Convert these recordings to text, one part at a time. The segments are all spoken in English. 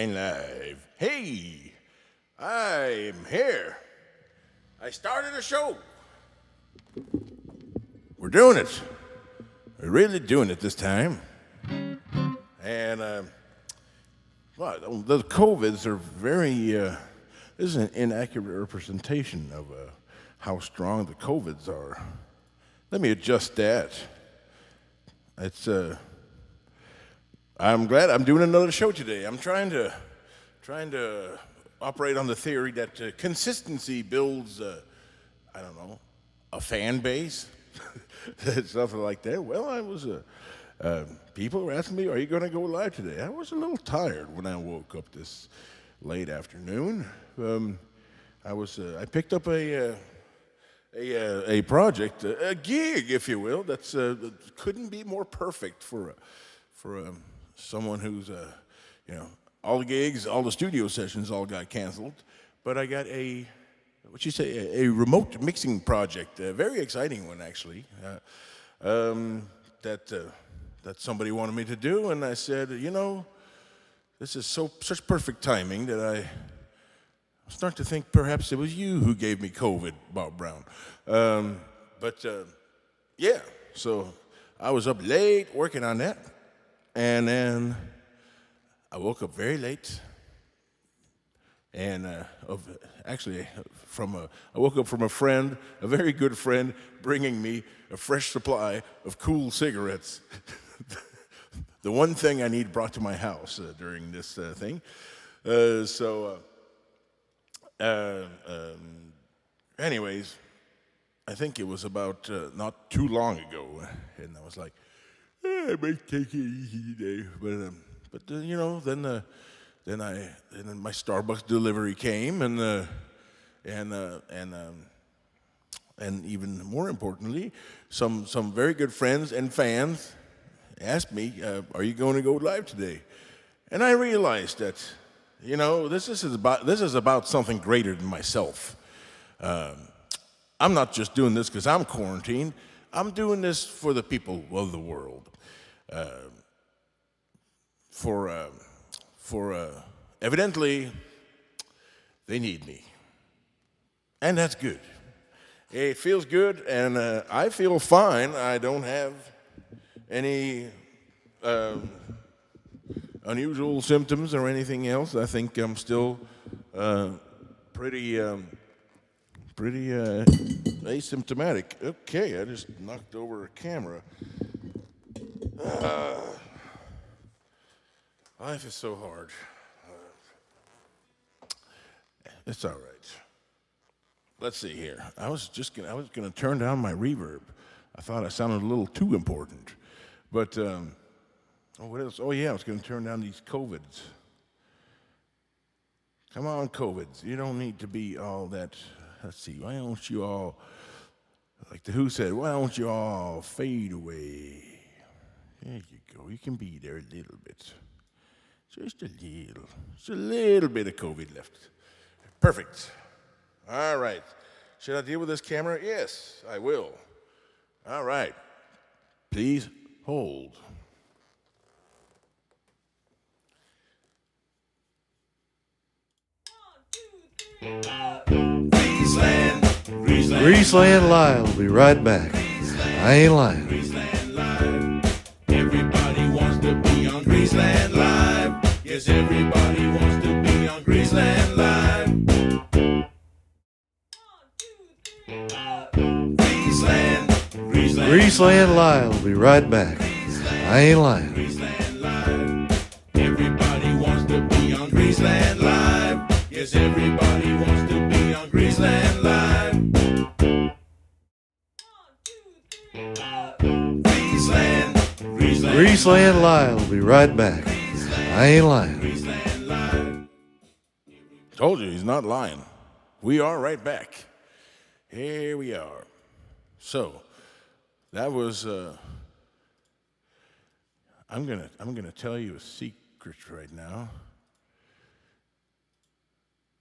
And live. Hey, I'm here. I started a show. We're doing it. We're really doing it this time. And, well, the COVIDs are very, this is an inaccurate representation of how strong the COVIDs are. Let me adjust that. It's, I'm glad I'm doing another show today. I'm trying to operate on the theory that consistency builds, I don't know, a fan base, something like that. Well, I was, people were asking me, "Are you going to go live today?" I was a little tired when I woke up this late afternoon. I picked up a project, a gig, if you will, that couldn't be more perfect for someone who's, all the gigs, all the studio sessions all got canceled, but I got a remote mixing project, a very exciting one actually, that somebody wanted me to do, and I said, this is such perfect timing that I start to think perhaps it was you who gave me COVID, Bob Brown. Yeah, so I was up late working on that. And then I woke up very late, and I woke up from a friend, a very good friend, bringing me a fresh supply of cool cigarettes. The one thing I need brought to my house during this thing. Anyways, I think it was about not too long ago, and I was like, I may take it easy today, but then my Starbucks delivery came, and even more importantly, some very good friends and fans asked me, "Are you going to go live today?" And I realized that, this is about something greater than myself. I'm not just doing this because I'm quarantined. I'm doing this for the people of the world. Evidently, they need me. And that's good. It feels good, and I feel fine. I don't have any unusual symptoms or anything else. I think I'm still pretty asymptomatic. Okay, I just knocked over a camera. Life is so hard. It's all right. Let's see here. I was gonna turn down my reverb. I thought I sounded a little too important. But what else? Oh yeah, I was gonna turn down these COVIDs. Come on, COVIDs. You don't need to be all that. Let's see. Why don't you all, like the Who said, why don't you all fade away? There you go. You can be there a little bit. Just a little bit of COVID left. Perfect. All right. Should I deal with this camera? Yes, I will. All right. Please hold. Greaseland Live. We'll be right back. I ain't lying. Greaseland Live. Everybody wants to be on Greaseland Live. Yes, everybody wants to be on Greaseland Live. Greaseland Live. We'll be right back. I ain't lying. Greaseland Live. Everybody wants to be on Greaseland Live. Yes, everybody wants to be on Greaseland Live. Greaseland Live. We'll be right back. I ain't lying. Greaseland Live. Told you, he's not lying. We are right back. Here we are. So, that was, I'm gonna tell you a secret right now.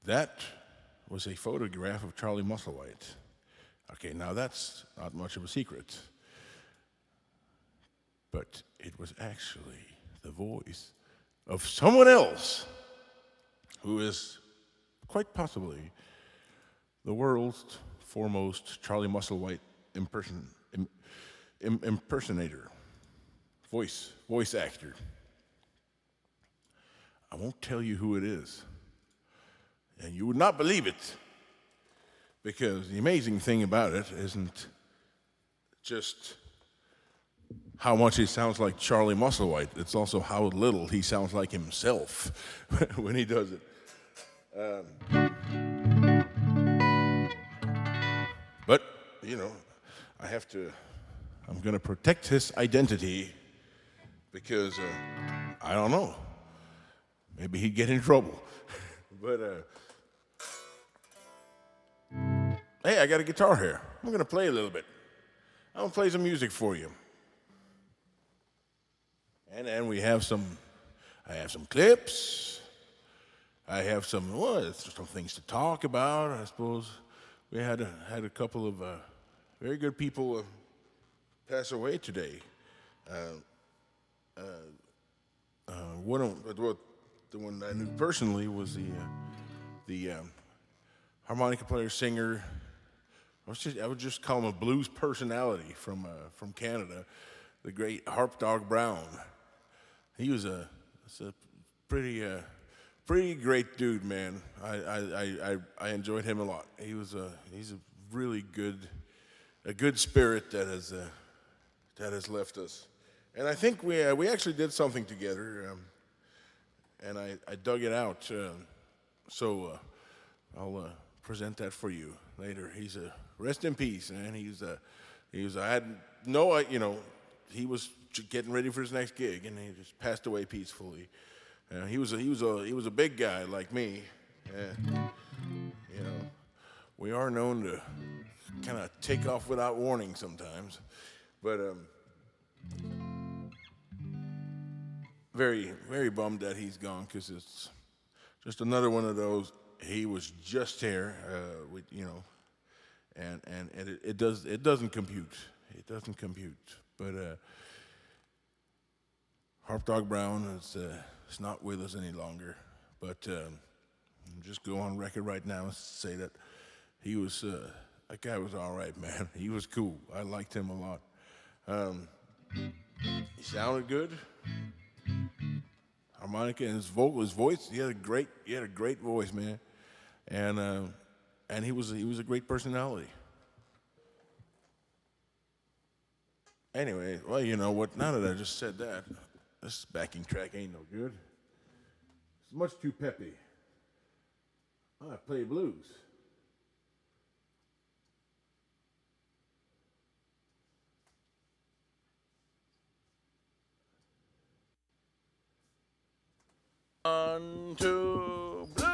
That was a photograph of Charlie Musselwhite. Okay, now that's not much of a secret. But it was actually the voice of someone else who is quite possibly the world's foremost Charlie Musselwhite impersonator, voice actor. I won't tell you who it is, and you would not believe it, because the amazing thing about it isn't just how much he sounds like Charlie Musselwhite. It's also how little he sounds like himself when he does it. But, you know, I'm going to protect his identity because, I don't know, maybe he'd get in trouble. But, hey, I got a guitar here. I'm going to play a little bit. I'm going to play some music for you. And then I have some clips. I have some things to talk about. I suppose we had a couple of very good people pass away today. The one I knew personally was the harmonica player, singer. I would just call him a blues personality from Canada, the great Harp Dog Brown. He was a pretty great dude, man. I enjoyed him a lot. He's a really good spirit that has left us. And I think we actually did something together, and I dug it out. So I'll present that for you later. He's a rest in peace, man. He was getting ready for his next gig, and he just passed away peacefully. He was a big guy like me, and we are known to kind of take off without warning sometimes, but very, very bummed that he's gone, because it's just another one of those. He was just here, and it doesn't compute. It doesn't compute. But Harp Dog Brown is not with us any longer. But I'll just go on record right now and say that that guy was all right, man. He was cool. I liked him a lot. He sounded good. Harmonica and his voice. He had a great voice, man. And he was a great personality. Anyway, well, you know what? Now that I just said that, this backing track ain't no good. It's much too peppy. I play blues. On to blues.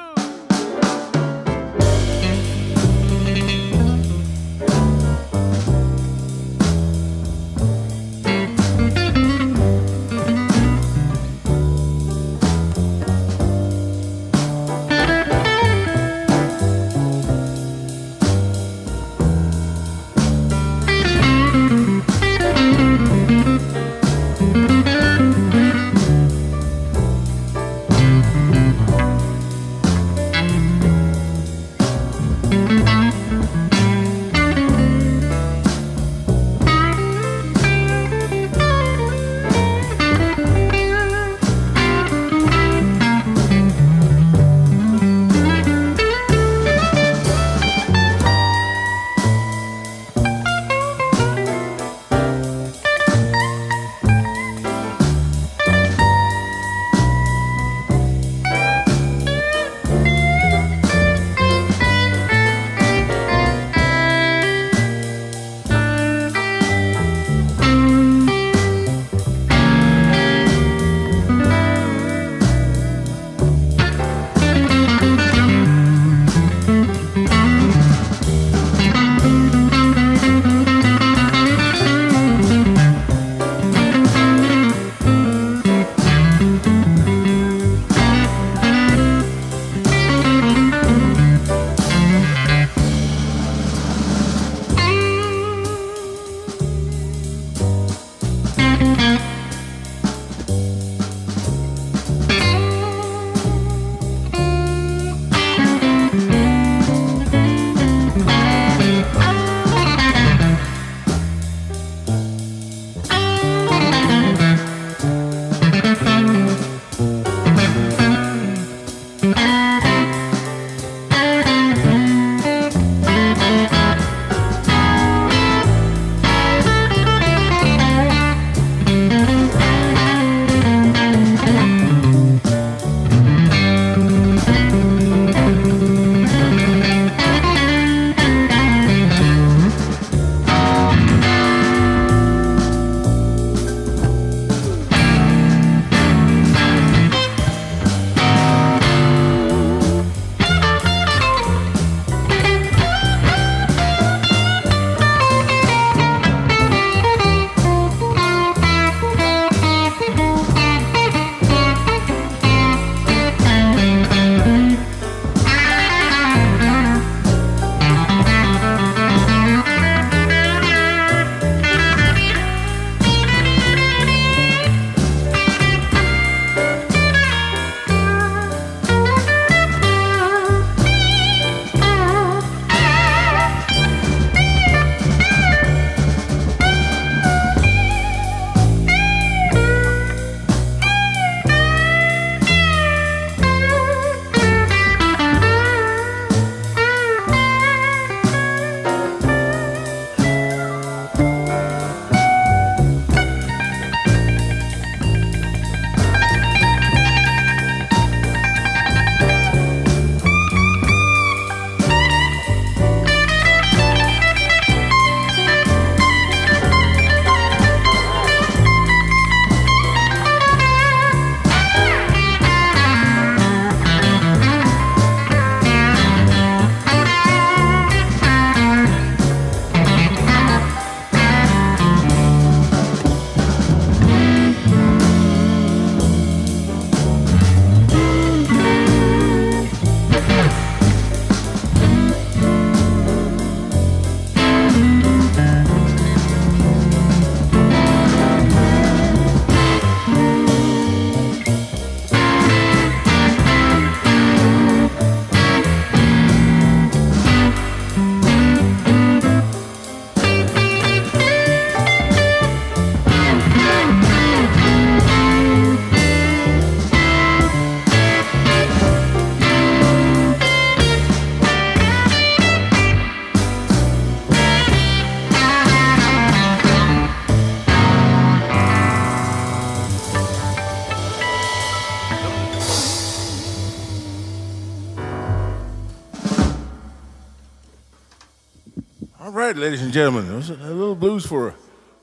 All right, ladies and gentlemen, it was a little blues for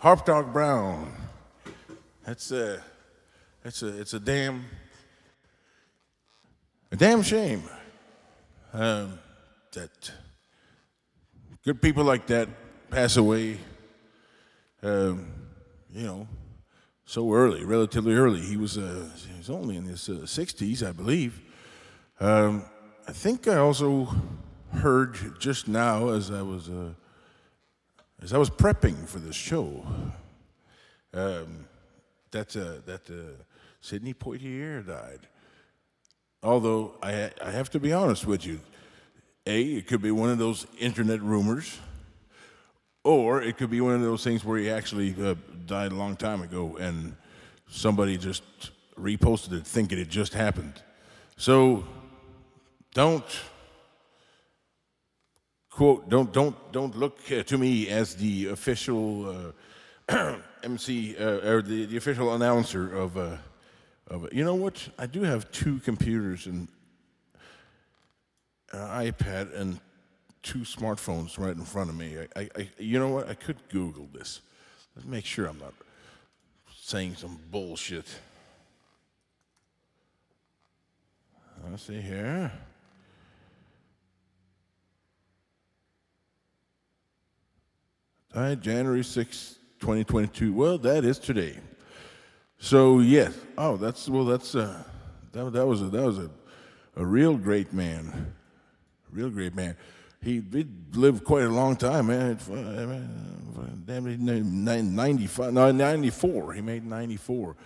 Harp Dog Brown. It's a damn shame that good people like that pass away. So early, relatively early. He was only in his 60s, I believe. I think I also heard just now as I was prepping for this show that Sidney Poitier died. Although I have to be honest with you, it could be one of those internet rumors, or it could be one of those things where he actually died a long time ago and somebody just reposted it thinking it just happened. So don't look to me as the official MC or the official announcer of you know what? I do have 2 computers and an iPad and 2 smartphones right in front of me. You know what? I could Google this. Let's make sure I'm not saying some bullshit. Let's see here. Died January 6, 2022. Well, that is today. So yes. Oh, that was a real great man. Real great man. He did live quite a long time, man. Damn, 95, no, 94. He made 94.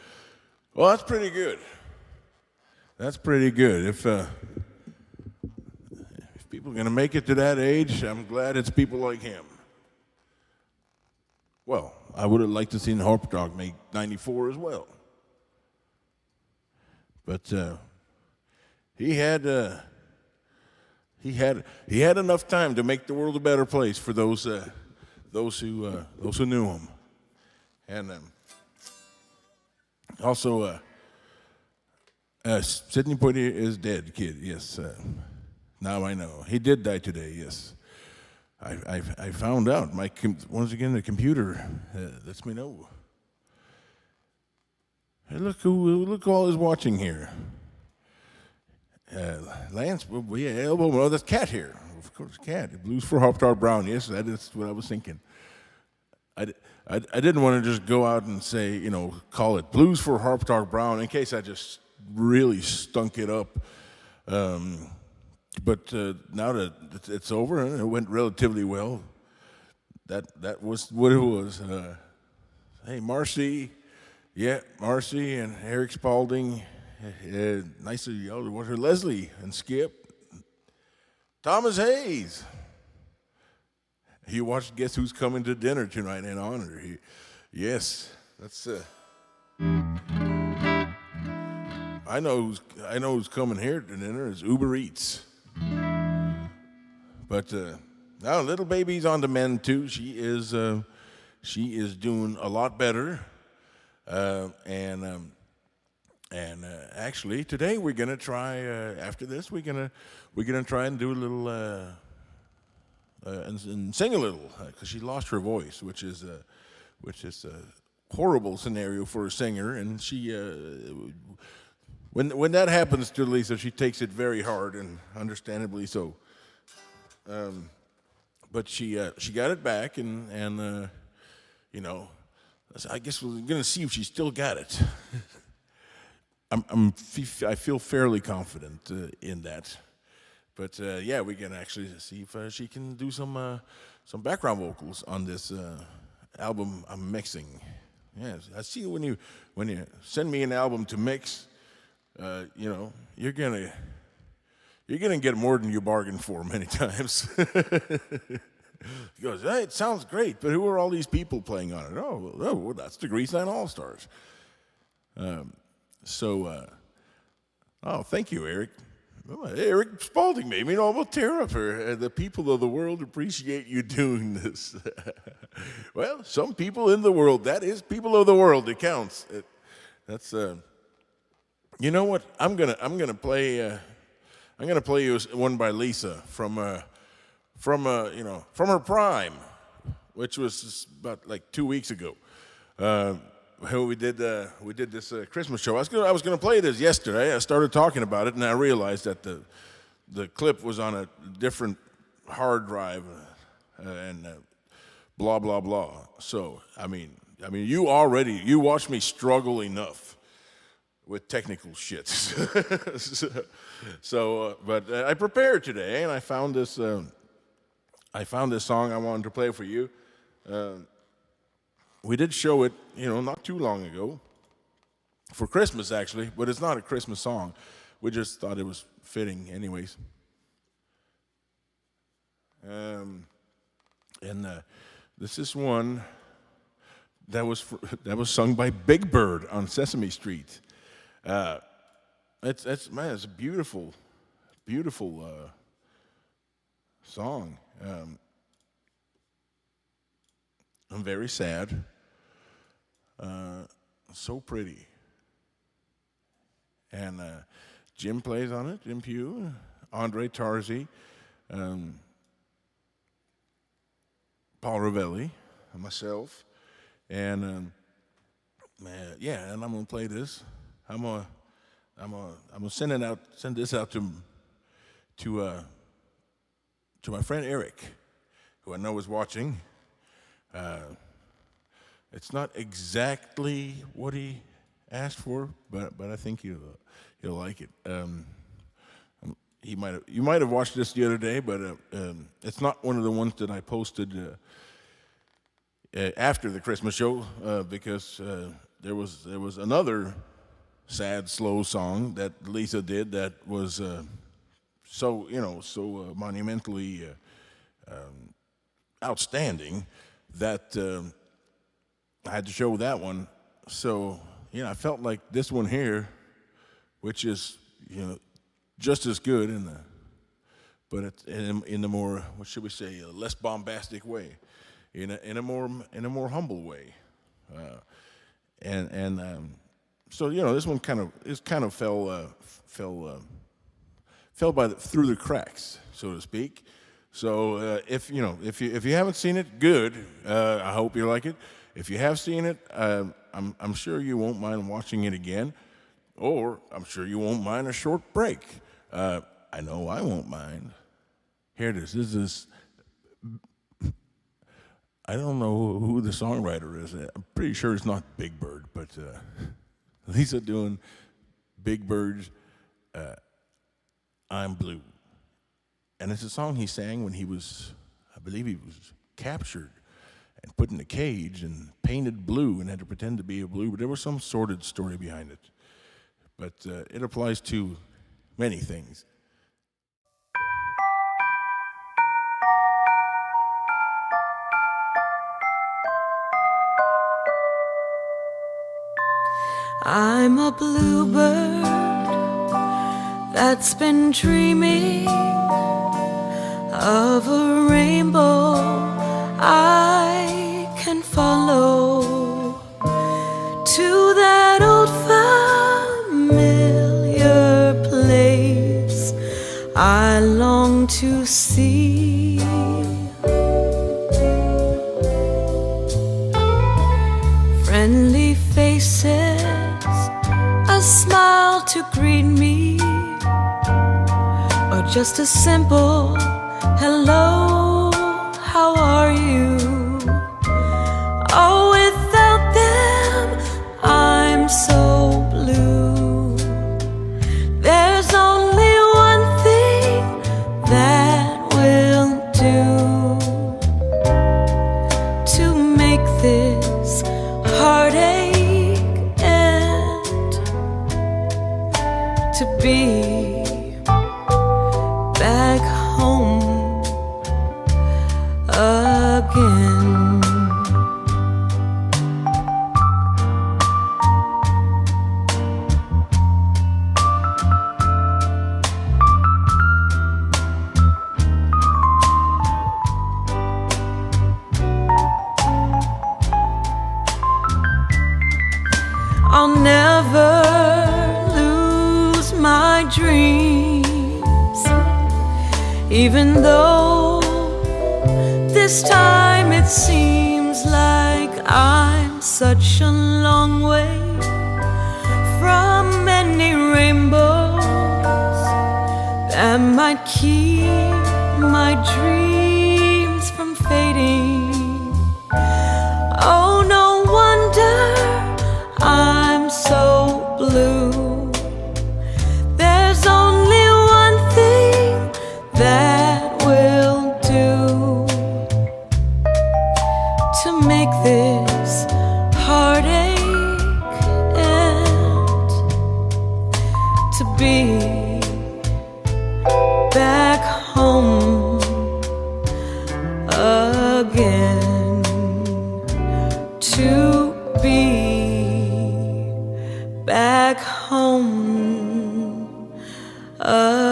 Well, that's pretty good. That's pretty good. If people are going to make it to that age, I'm glad it's people like him. Well, I would have liked to seen Harp Dog make 94 as well. But he had enough time to make the world a better place for those who knew him. And also, Sidney Poitier is dead, kid. Yes, now I know he did die today. Yes, I found out. Once again, the computer lets me know. Hey, look who all is watching here. Lance, oh, that's Cat here. Of course, Cat. Blues for Harp Dog Brown. Yes, that is what I was thinking. I didn't want to just go out and say, call it Blues for Harp Dog Brown in case I just really stunk it up. But now that it's over and it went relatively well, that was what it was. Hey, Marcy and Eric Spalding. Nice of you all to watch her. Leslie and Skip. Thomas Hayes. You watched Guess Who's Coming to Dinner tonight in honor. Yes, that's. I know who's coming here to dinner is Uber Eats. But now little baby's on the mend too. She is doing a lot better, and actually today we're gonna try. After this, we're gonna try and do a little and sing a little because she lost her voice, which is a horrible scenario for a singer, and she. When that happens to Lisa, she takes it very hard, and understandably so. But she got it back, and I guess we're gonna see if she still got it. I feel fairly confident in that, but yeah, we can actually see if she can do some background vocals on this album I'm mixing. Yes, I see when you send me an album to mix. You're gonna get more than you bargained for many times. He goes, hey, it sounds great, but who are all these people playing on it? Oh, well, that's the Greaseland All-Stars. Thank you, Eric. Eric Spalding made me almost tear up here. The people of the world appreciate you doing this. Well, some people in the world, that is people of the world, it counts. That's you know what? I'm gonna play you one by Lisa from from from her prime, which was just about like 2 weeks ago. We did this Christmas show. I was gonna play this yesterday. I started talking about it, and I realized that the clip was on a different hard drive, and blah blah blah. So I mean, you watched me struggle enough with technical shit. But I prepared today, and I found this song I wanted to play for you. We did show it, not too long ago, for Christmas actually, but it's not a Christmas song. We just thought it was fitting, anyways. This is one that was sung by Big Bird on Sesame Street. It's a beautiful song. I'm very sad. So pretty. And Jim plays on it, Jim Pugh, Andre Tarzi, Paul Ravelli, and myself. And and I'm gonna play this. I'm gonna send this out to my friend Eric, who I know is watching. It's not exactly what he asked for, but I think he'll like it. You might have watched this the other day, but it's not one of the ones that I posted after the Christmas show, because there was another sad, slow song that Lisa did that was so monumentally outstanding that I had to show that one. So I felt like this one here, which is just as good but it's in the more, what should we say, a less bombastic way, in a more humble way, so this one kind of fell through the cracks, so to speak. So if you haven't seen it, good. I hope you like it. If you have seen it, I'm sure you won't mind watching it again, or I'm sure you won't mind a short break. I know I won't mind. Here it is. This is. I don't know who the songwriter is. I'm pretty sure it's not Big Bird, but Lisa doing Big Bird's "I'm Blue," and it's a song he sang when I believe he was captured and put in a cage and painted blue and had to pretend to be a blue, but there was some sordid story behind it. But it applies to many things. I'm a bluebird that's been dreaming of a rainbow I can follow to that old familiar place I long to see. Friendly faces, a smile to greet me, or just a simple hello, how are you? Oh, without them, I'm so blue. There's only one thing that will do to make this heartache end, to be back home again. I'll never lose my dreams, even though this time it seems like I'm such a long way from any rainbows that might keep my dreams from fading. Oh, no wonder I'm so blue. There's only one thing that will do to make this heartache end, to be back home again, to be back home again.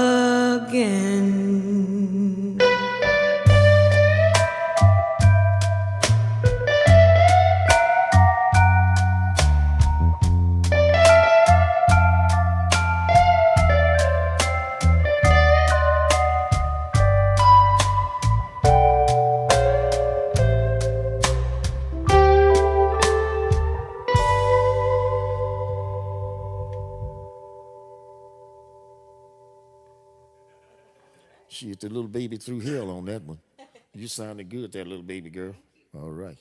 She hit the little baby through hell on that one. You sounded good, that little baby girl. All right.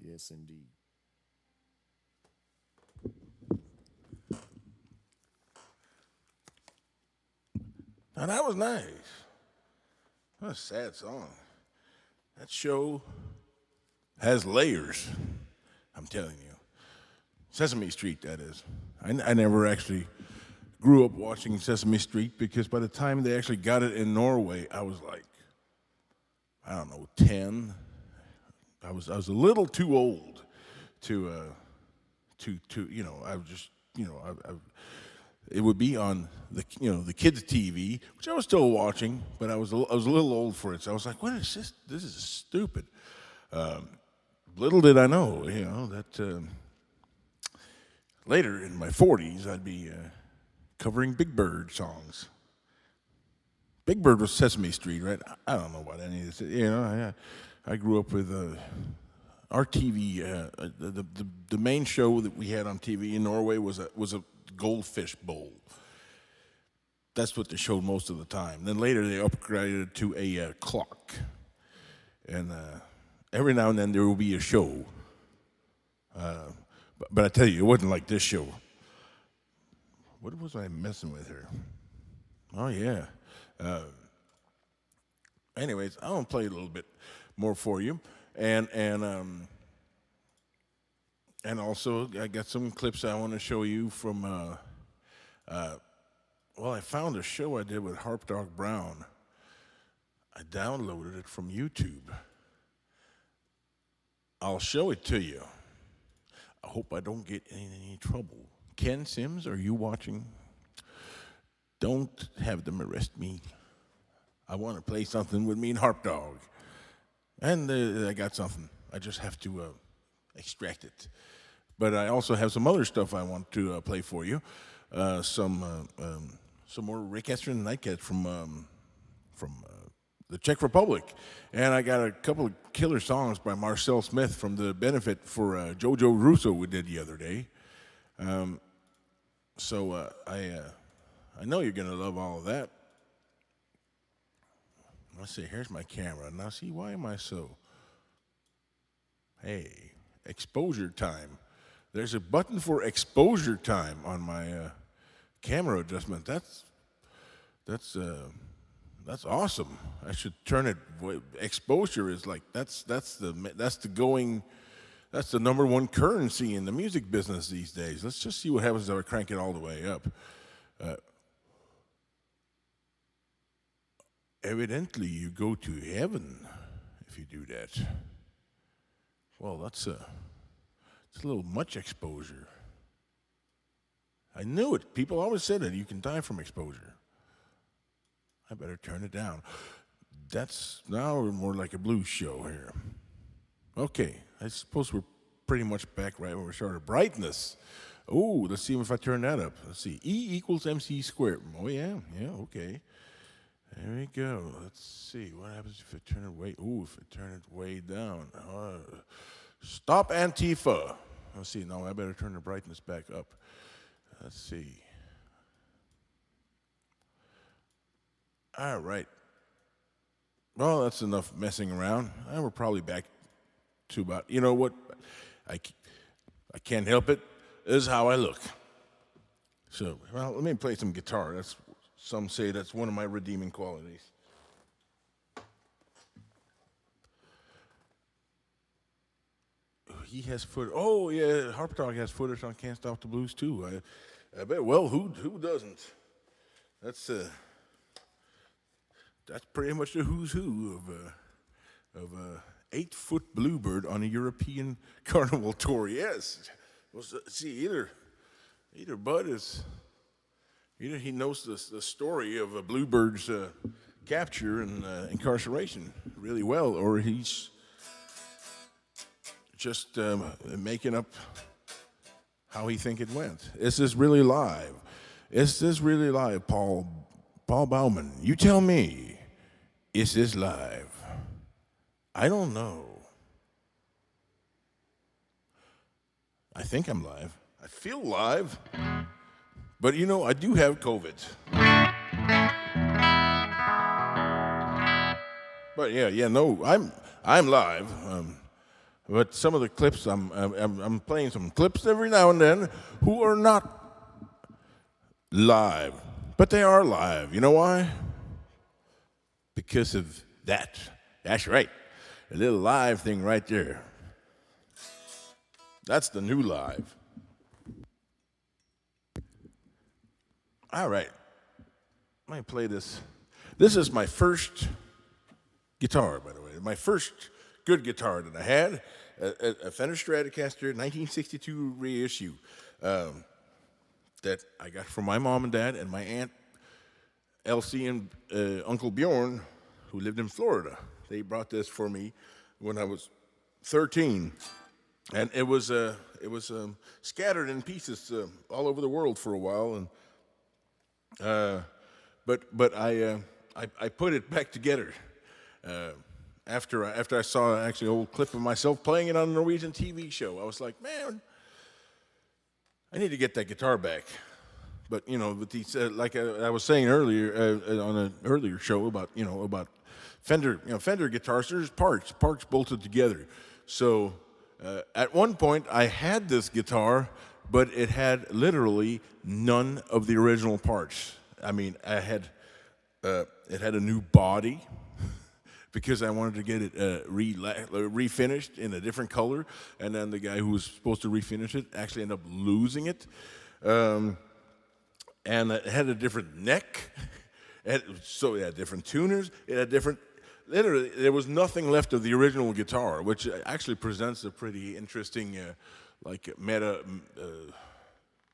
Yes, indeed. Now that was nice. What a sad song. That show has layers. I'm telling you. Sesame Street, that is. I never actually grew up watching Sesame Street because by the time they actually got it in Norway, I was like, I don't know, 10. I was a little too old to I was just it would be on the kids' TV, which I was still watching, but I was a little old for it. So I was like, what is this? This is stupid. Little did I know, that later in my 40s I'd be covering Big Bird songs. Big Bird was Sesame Street, right? I don't know about any of this. I grew up with our TV. The main show that we had on TV in Norway was a goldfish bowl. That's what they showed most of the time. Then later they upgraded it to a clock, and every now and then there will be a show. But I tell you, it wasn't like this show. What was I messing with here? Oh yeah. Anyways, I want to play a little bit more for you, and also I got some clips I want to show you from. Well, I found a show I did with Harp Dog Brown. I downloaded it from YouTube. I'll show it to you. I hope I don't get in any trouble. Ken Sims, are you watching? Don't have them arrest me. I want to play something with me and Harp Dog. And I got something. I just have to extract it. But I also have some other stuff I want to play for you. Some more Rick Estrin and Nightcats from the Czech Republic. And I got a couple of killer songs by Marcel Smith from the benefit for Jojo Russo we did the other day. So I know you're going to love all of that. Let's see, here's my camera. Now see, why am I so... Hey, exposure time. There's a button for exposure time on my camera adjustment. That's awesome. I should turn it. Exposure is like that's the number one currency in the music business these days. Let's just see what happens if I crank it all the way up. Evidently, you go to heaven if you do that. Well, it's a little much exposure. I knew it. People always said it. You can die from exposure. I better turn it down. That's now more like a blues show here. Okay, I suppose we're pretty much back right where we started. Brightness. Oh, let's see if I turn that up. Let's see. E equals MC squared. Oh, yeah, okay. There we go. Let's see. What happens if I turn it way... Ooh, if I turn it way down. Stop Antifa. Let's see. No, I better turn the brightness back up. Let's see. All right. Well, that's enough messing around. We're probably back to about... You know what? I can't help it. This is how I look. So, well, let me play some guitar. Some say that's one of my redeeming qualities. He has foot. Oh yeah, Harp Dog has footage on "Can't Stop the Blues" too. I bet. Well, who doesn't? That's pretty much the who's who of 8-foot bluebird on a European carnival tour. Yes. Well, see, either Bud is. Either he knows the story of a bluebird's capture and incarceration really well, or he's just making up how he think it went. Is this really live? Is this really live, Paul Bauman? You tell me, is this live? I don't know. I think I'm live. I feel live. But you know, I do have COVID. But no, I'm live. But some of the clips, I'm playing some clips every now and then who are not live, but they are live. You know why? Because of that. That's right. A little live thing right there. That's the new live. All right. Let me play this. This is my first guitar, by the way. My first good guitar that I had, a Fender Stratocaster 1962 reissue that I got from my mom and dad and my Aunt Elsie and Uncle Bjorn, who lived in Florida. They brought this for me when I was 13. And it was scattered in pieces all over the world for a while, and but I put it back together after I saw actually an old clip of myself playing it on a Norwegian TV show. I was like, man, I need to get that guitar back. But you know, like I was saying earlier on an earlier show about Fender guitars. There's parts bolted together. So at one point I had this guitar, but it had literally none of the original parts. I mean, it had a new body because I wanted to get it refinished in a different color, and then the guy who was supposed to refinish it actually ended up losing it. And it had a different neck, so it had different tuners. It had different. Literally, there was nothing left of the original guitar, which actually presents a pretty interesting,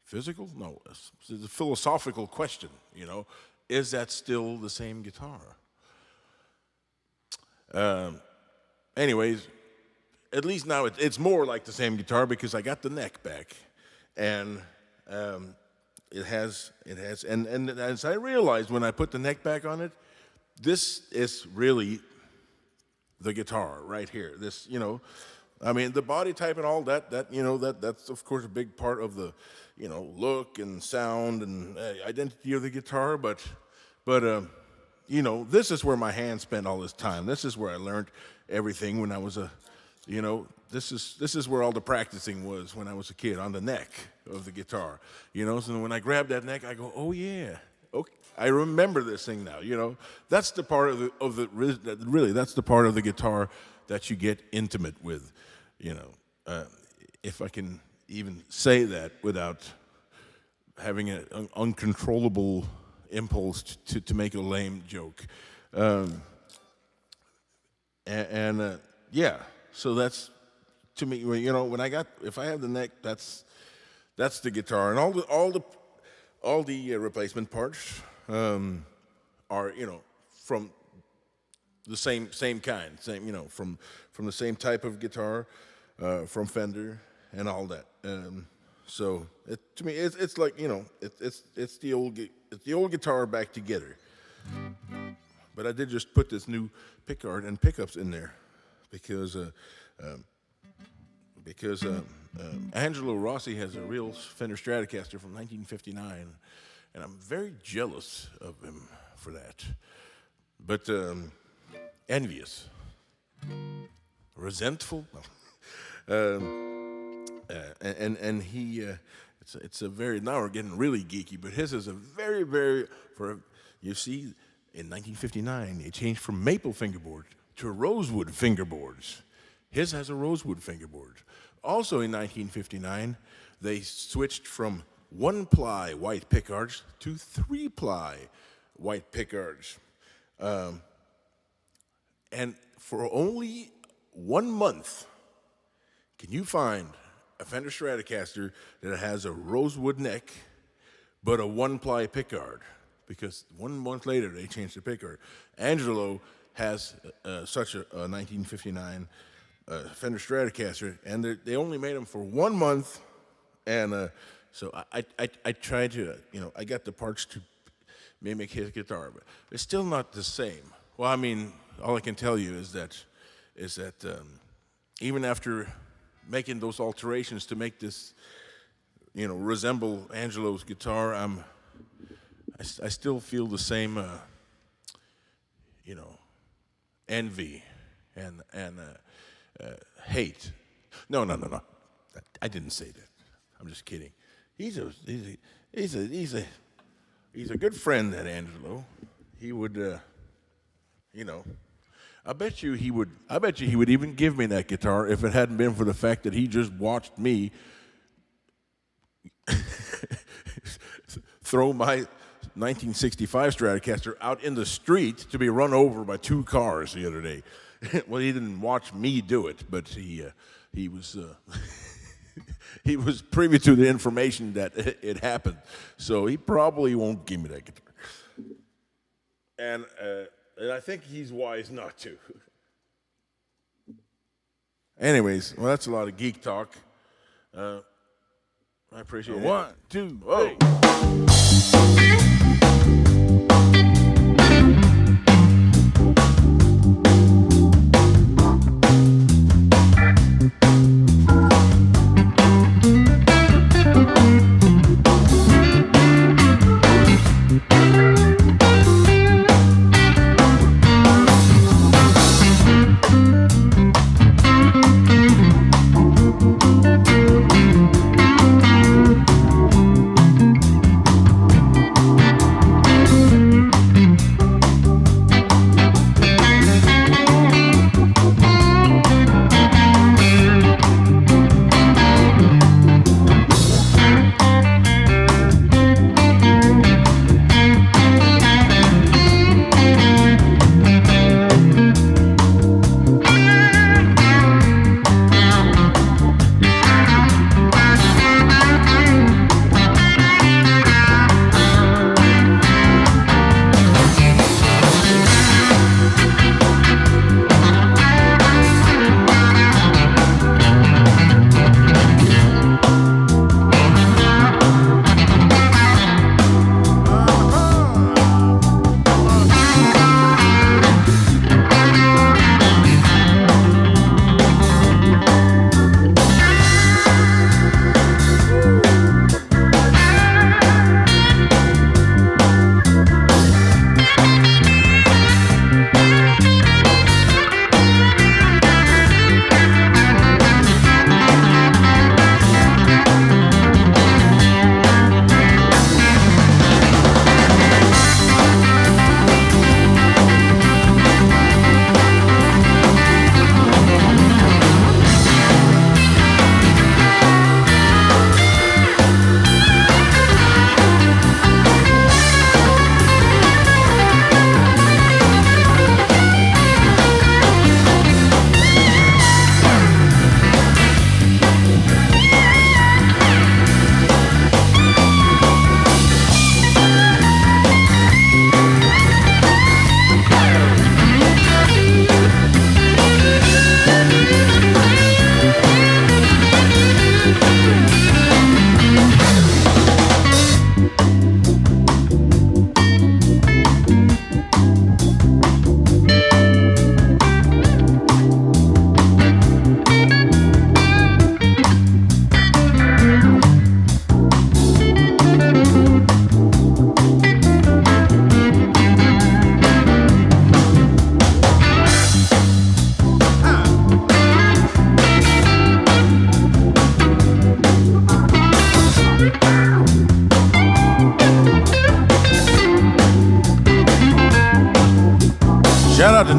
physical? No, it's a philosophical question. You know, is that still the same guitar? Anyways, at least now it's more like the same guitar because I got the neck back, and it has, and as I realized when I put the neck back on it, this is really the guitar right here. This, I mean, the body type and all that's of course a big part of the, look and sound and identity of the guitar. But this is where my hand spent all this time. This is where I learned everything when I was this is where all the practicing was when I was a kid, on the neck of the guitar. So when I grab that neck, I go, oh yeah, okay, I remember this thing now. That's the part really that's the part of the guitar that you get intimate with. If I can even say that without having an uncontrollable impulse to make a lame joke. So that's, to me, if I have the neck, that's the guitar, and all the replacement parts are from the same kind, from the same type of guitar, from Fender and all that. So to me, it's like it's the old guitar back together. But I did just put this new pickguard and pickups in there because Angelo Rossi has a real Fender Stratocaster from 1959, and I'm very jealous of him for that. But envious, resentful, and he. It's a very, now we're getting really geeky, but his is a very, very, you see, in 1959, it changed from maple fingerboard to rosewood fingerboards. His has a rosewood fingerboard. Also in 1959, they switched from 1-ply white pickguards to 3-ply white pickguards. And for only 1 month, can you find a Fender Stratocaster that has a rosewood neck, but a 1-ply pickguard? Because 1 month later, they changed the pickguard. Angelo has such a 1959 Fender Stratocaster, and they only made them for 1 month, and so I tried to, I got the parts to mimic his guitar, but it's still not the same. Well, I mean, all I can tell you is that even after making those alterations to make this, resemble Angelo's guitar, I still feel the same, envy and hate. No. I didn't say that. I'm just kidding. He's a good friend, that Angelo. He would, I bet you he would even give me that guitar if it hadn't been for the fact that he just watched me throw my 1965 Stratocaster out in the street to be run over by 2 cars the other day. Well, he didn't watch me do it, but he was he was privy to the information that it happened. So he probably won't give me that guitar. And I think he's wise not to. Anyways, well, that's a lot of geek talk. I appreciate it. 1, 2, 3.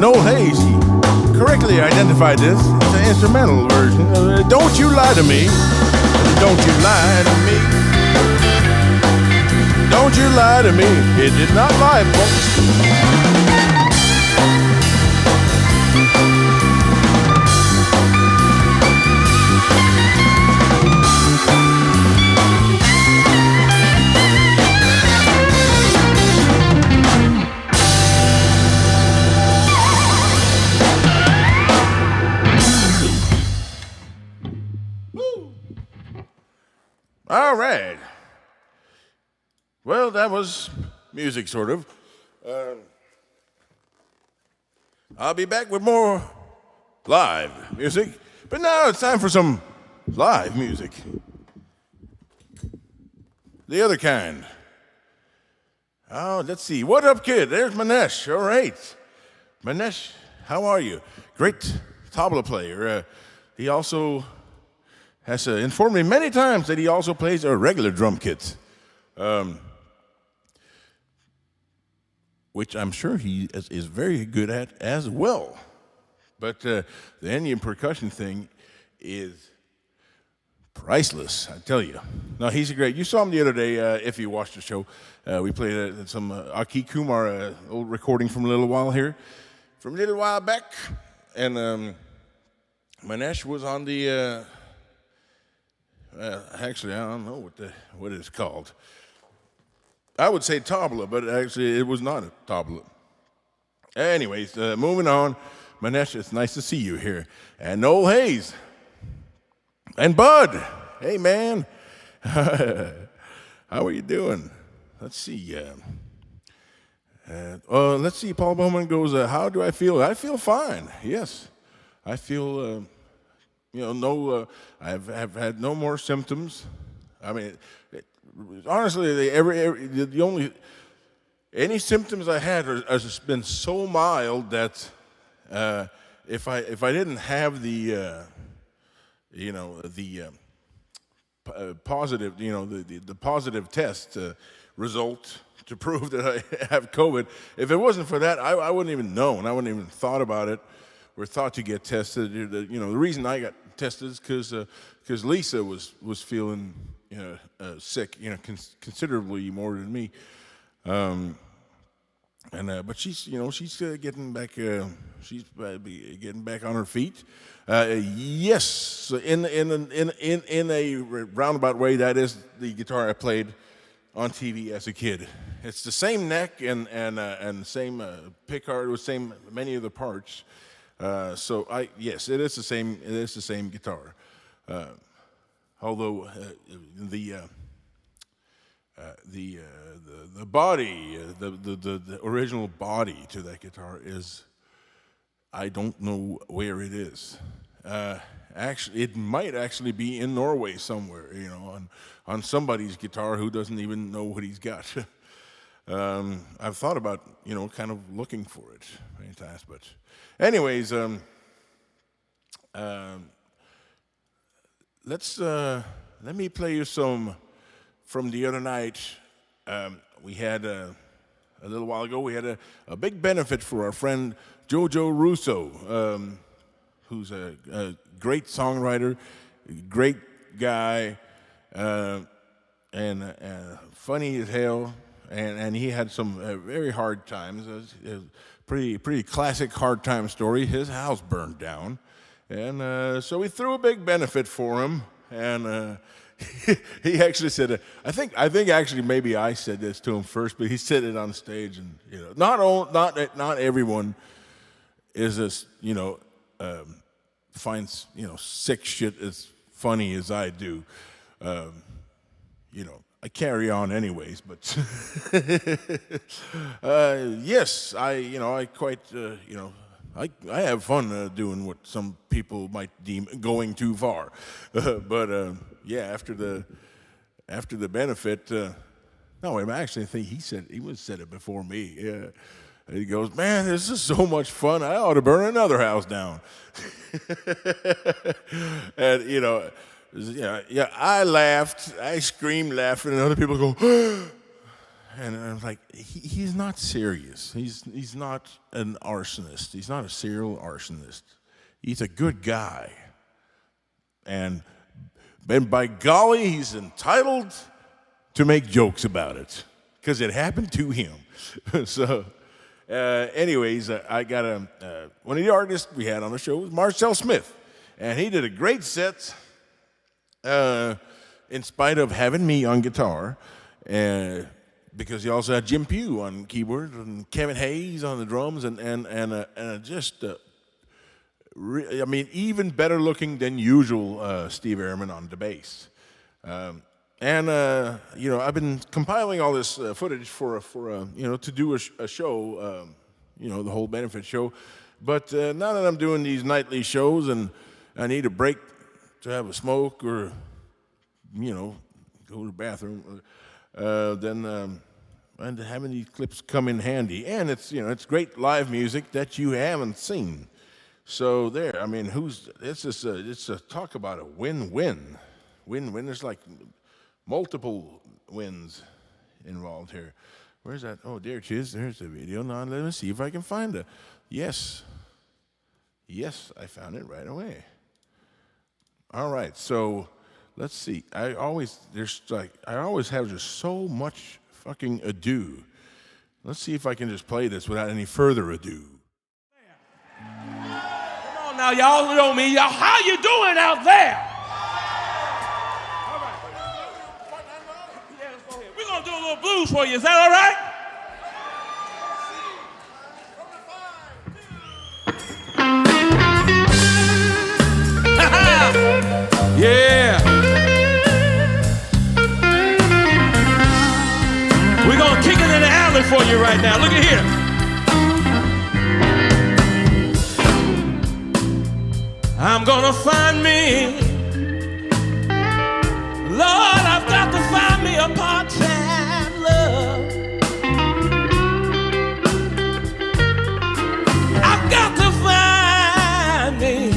Noel Hayes, he correctly identified this. It's an instrumental version of Don't You Lie to Me. Don't you lie to me. Don't you lie to me. It did not lie, folks. All right. Well, that was music, sort of. I'll be back with more live music, but now it's time for some live music. The other kind. Oh, let's see. What up, kid? There's Manesh. All right. Manesh, how are you? Great tabla player. He also has informed me many times that he also plays a regular drum kit, which I'm sure he is very good at as well. But the Indian percussion thing is priceless, I tell you. No, he's great. You saw him the other day, if you watched the show. We played some Aki Kumar, old recording from a little while back. And Manesh was on the... actually, I don't know what it's called. I would say tabla, but actually it was not a tabla. Anyways, moving on. Manesh, it's nice to see you here. And Noel Hayes. And Bud. Hey, man. How are you doing? Let's see. Let's see. Paul Bowman goes, how do I feel? I feel fine. Yes. I feel... I've had no more symptoms. I mean, honestly, any symptoms I had has been so mild that if I didn't have the positive, the positive test result to prove that I have COVID, if it wasn't for that, I wouldn't even know, and I wouldn't even thought about it. We're thought to get tested. The reason I got tested is because Lisa was feeling sick, considerably more than me, but she's getting back. She's getting back on her feet. Yes, in a roundabout way, that is the guitar I played on TV as a kid. It's the same neck and same pickguard with same many of the parts. Yes, it is the same. It is the same guitar, although the body, the original body to that guitar is, I don't know where it is. Actually, it might actually be in Norway somewhere. On somebody's guitar who doesn't even know what he's got. I've thought about kind of looking for it many times, but. Anyways, let me play you some from the other night. We had a little while ago. We had a big benefit for our friend Jojo Russo, who's a great songwriter, great guy, and funny as hell. And he had some very hard times. Pretty classic hard time story. His house burned down, and so we threw a big benefit for him. And he actually said, I think actually maybe I said this to him first, but he said it on stage. And not everyone is as finds sick shit as funny as I do. I carry on anyways, but yes, I quite, I have fun doing what some people might deem going too far, but yeah, after the benefit, no, I actually think he said it before me. Yeah. He goes, man, this is so much fun. I ought to burn another house down, and I laughed, I screamed laughing, and other people go, And I was like, he's not serious. He's not an arsonist. He's not a serial arsonist. He's a good guy. And by golly, he's entitled to make jokes about it because it happened to him. So, anyways, I got one of the artists we had on the show was Marcel Smith. And he did a great set in spite of having me on guitar. Because he also had Jim Pugh on keyboards and Kevin Hayes on the drums and even better looking than usual Steve Ehrman on the bass. I've been compiling all this footage for to do a show, the whole benefit show. But now that I'm doing these nightly shows and I need a break to have a smoke or, go to the bathroom, and having these clips come in handy. And it's great live music that you haven't seen. So there, I mean, it's a talk about a win-win. Win-win, there's like multiple wins involved here. Where's that? Oh, there it is. There's the video. Now let me see if I can find it. Yes, I found it right away. All right, so let's see. I always have just so much fucking ado. Let's see if I can just play this without any further ado. Come on now, y'all know me. Y'all, how you doing out there? All right. Yeah, let's go ahead. We're going to do a little blues for you. Is that all right? Yeah. We're going to kick it in the alley for you right now. Look at here. I'm going to find me. Lord, I've got to find me a part-time love. I've got to find me.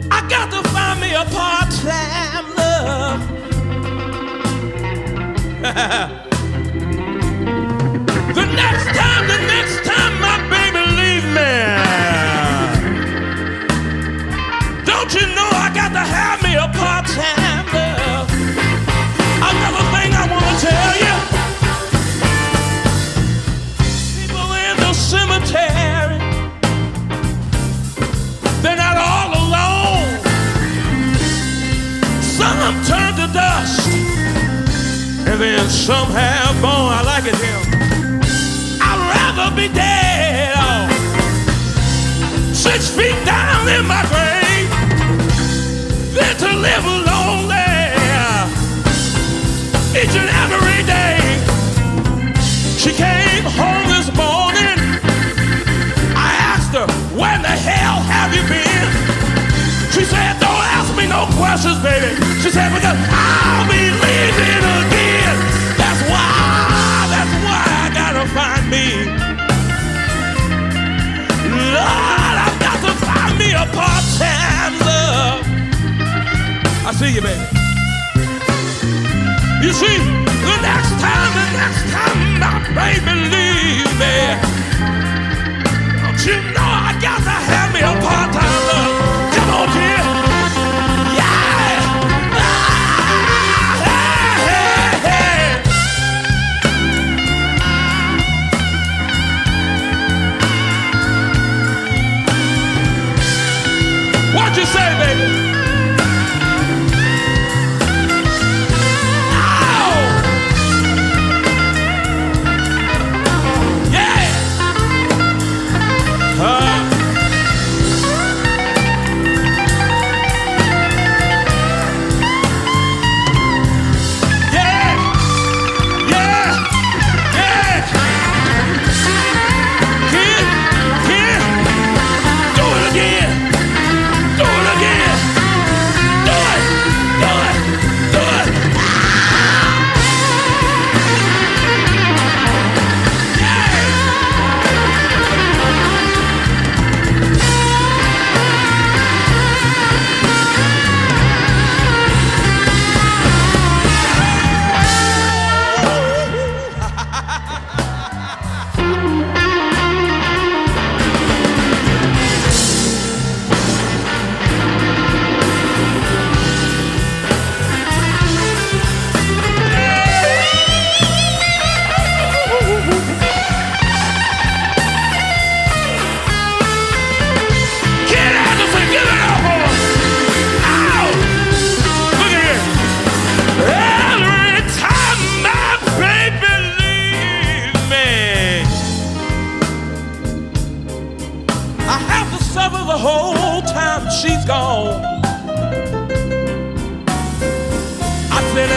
I got to find me a part-time love. The next time my baby leave me, don't you know I got to have me a part-time love. Another thing I want to tell you, people in the cemetery, they're not all alone. Some turn to dust, and then some have bone. I like it here. I'd rather be dead, 6 feet down in my grave, than to live lonely each and every day. She came home this morning. I asked her, where the hell have you been? She said, don't ask me no questions, baby. She said, because I'll be leaving again. That's why I gotta find me. Lord, I've got to find me a part-time love. I see you, baby. You see, the next time my baby leaves me, don't you know I got to have me a part-time love. Come on, dear. Yeah. Hey. What'd you say, baby? I have to suffer the whole time she's gone. I said,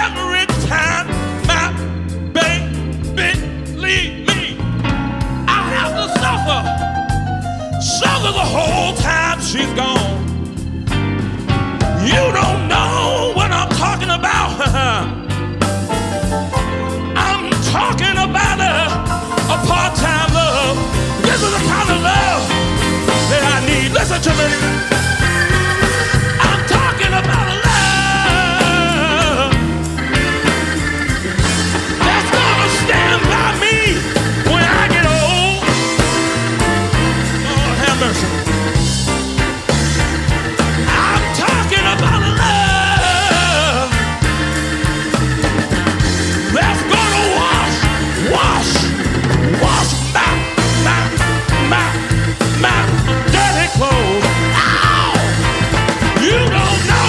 every time my baby leave me, I have to suffer the whole time she's gone. You don't know what I'm talking about. I'm talking about a part-time love. This is the kind of love that I need. Listen to me. I'm talking about a love that's gonna stand by me when I get old. Lord have mercy. I'm talking about a love that's gonna wash my dirty clothes. Ow! You don't know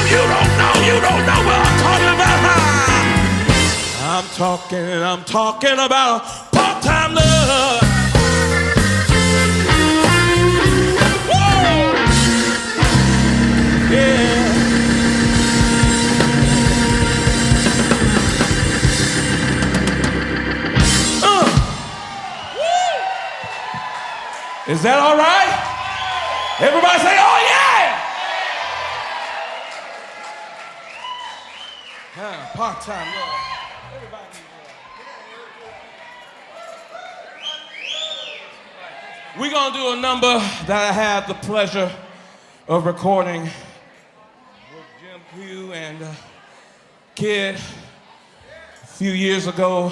what I'm talking about. I'm talking about part-time love. Woo! Yeah. Is that all right? Everybody say, oh yeah! Part-time love. Everybody needs love. We're gonna do a number that I had the pleasure of recording with Jim Pugh and Kid a few years ago.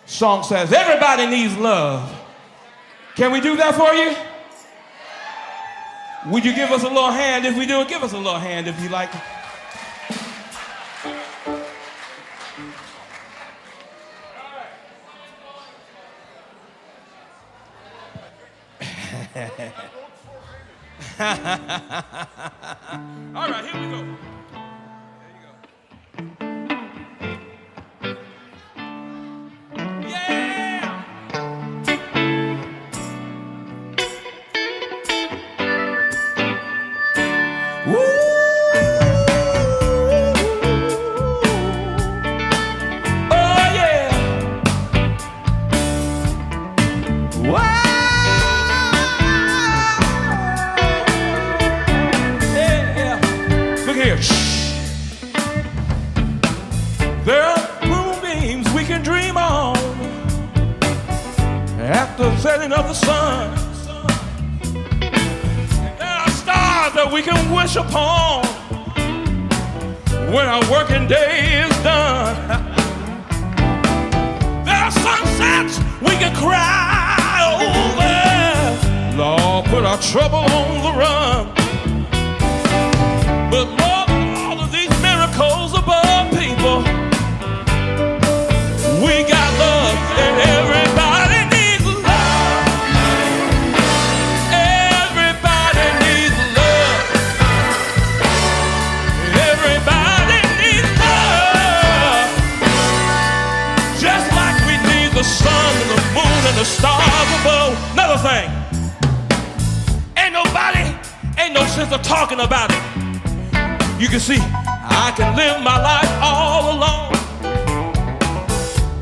Song says, everybody needs love. Can we do that for you? Would you give us a little hand if we do it? Give us a little hand if you like. All right, here we go. There are moonbeams we can dream on after the setting of the sun. And there are stars that we can wish upon when our working day is done. There are sunsets we can cry over. Lord, put our trouble on the run. But more than all of these miracles above people, we got love, and everybody needs love. Everybody needs love. Everybody needs love. Just like we need the sun and the moon and the stars above. Another thing, ain't no sense of talking about it. You can see, I can live my life all alone.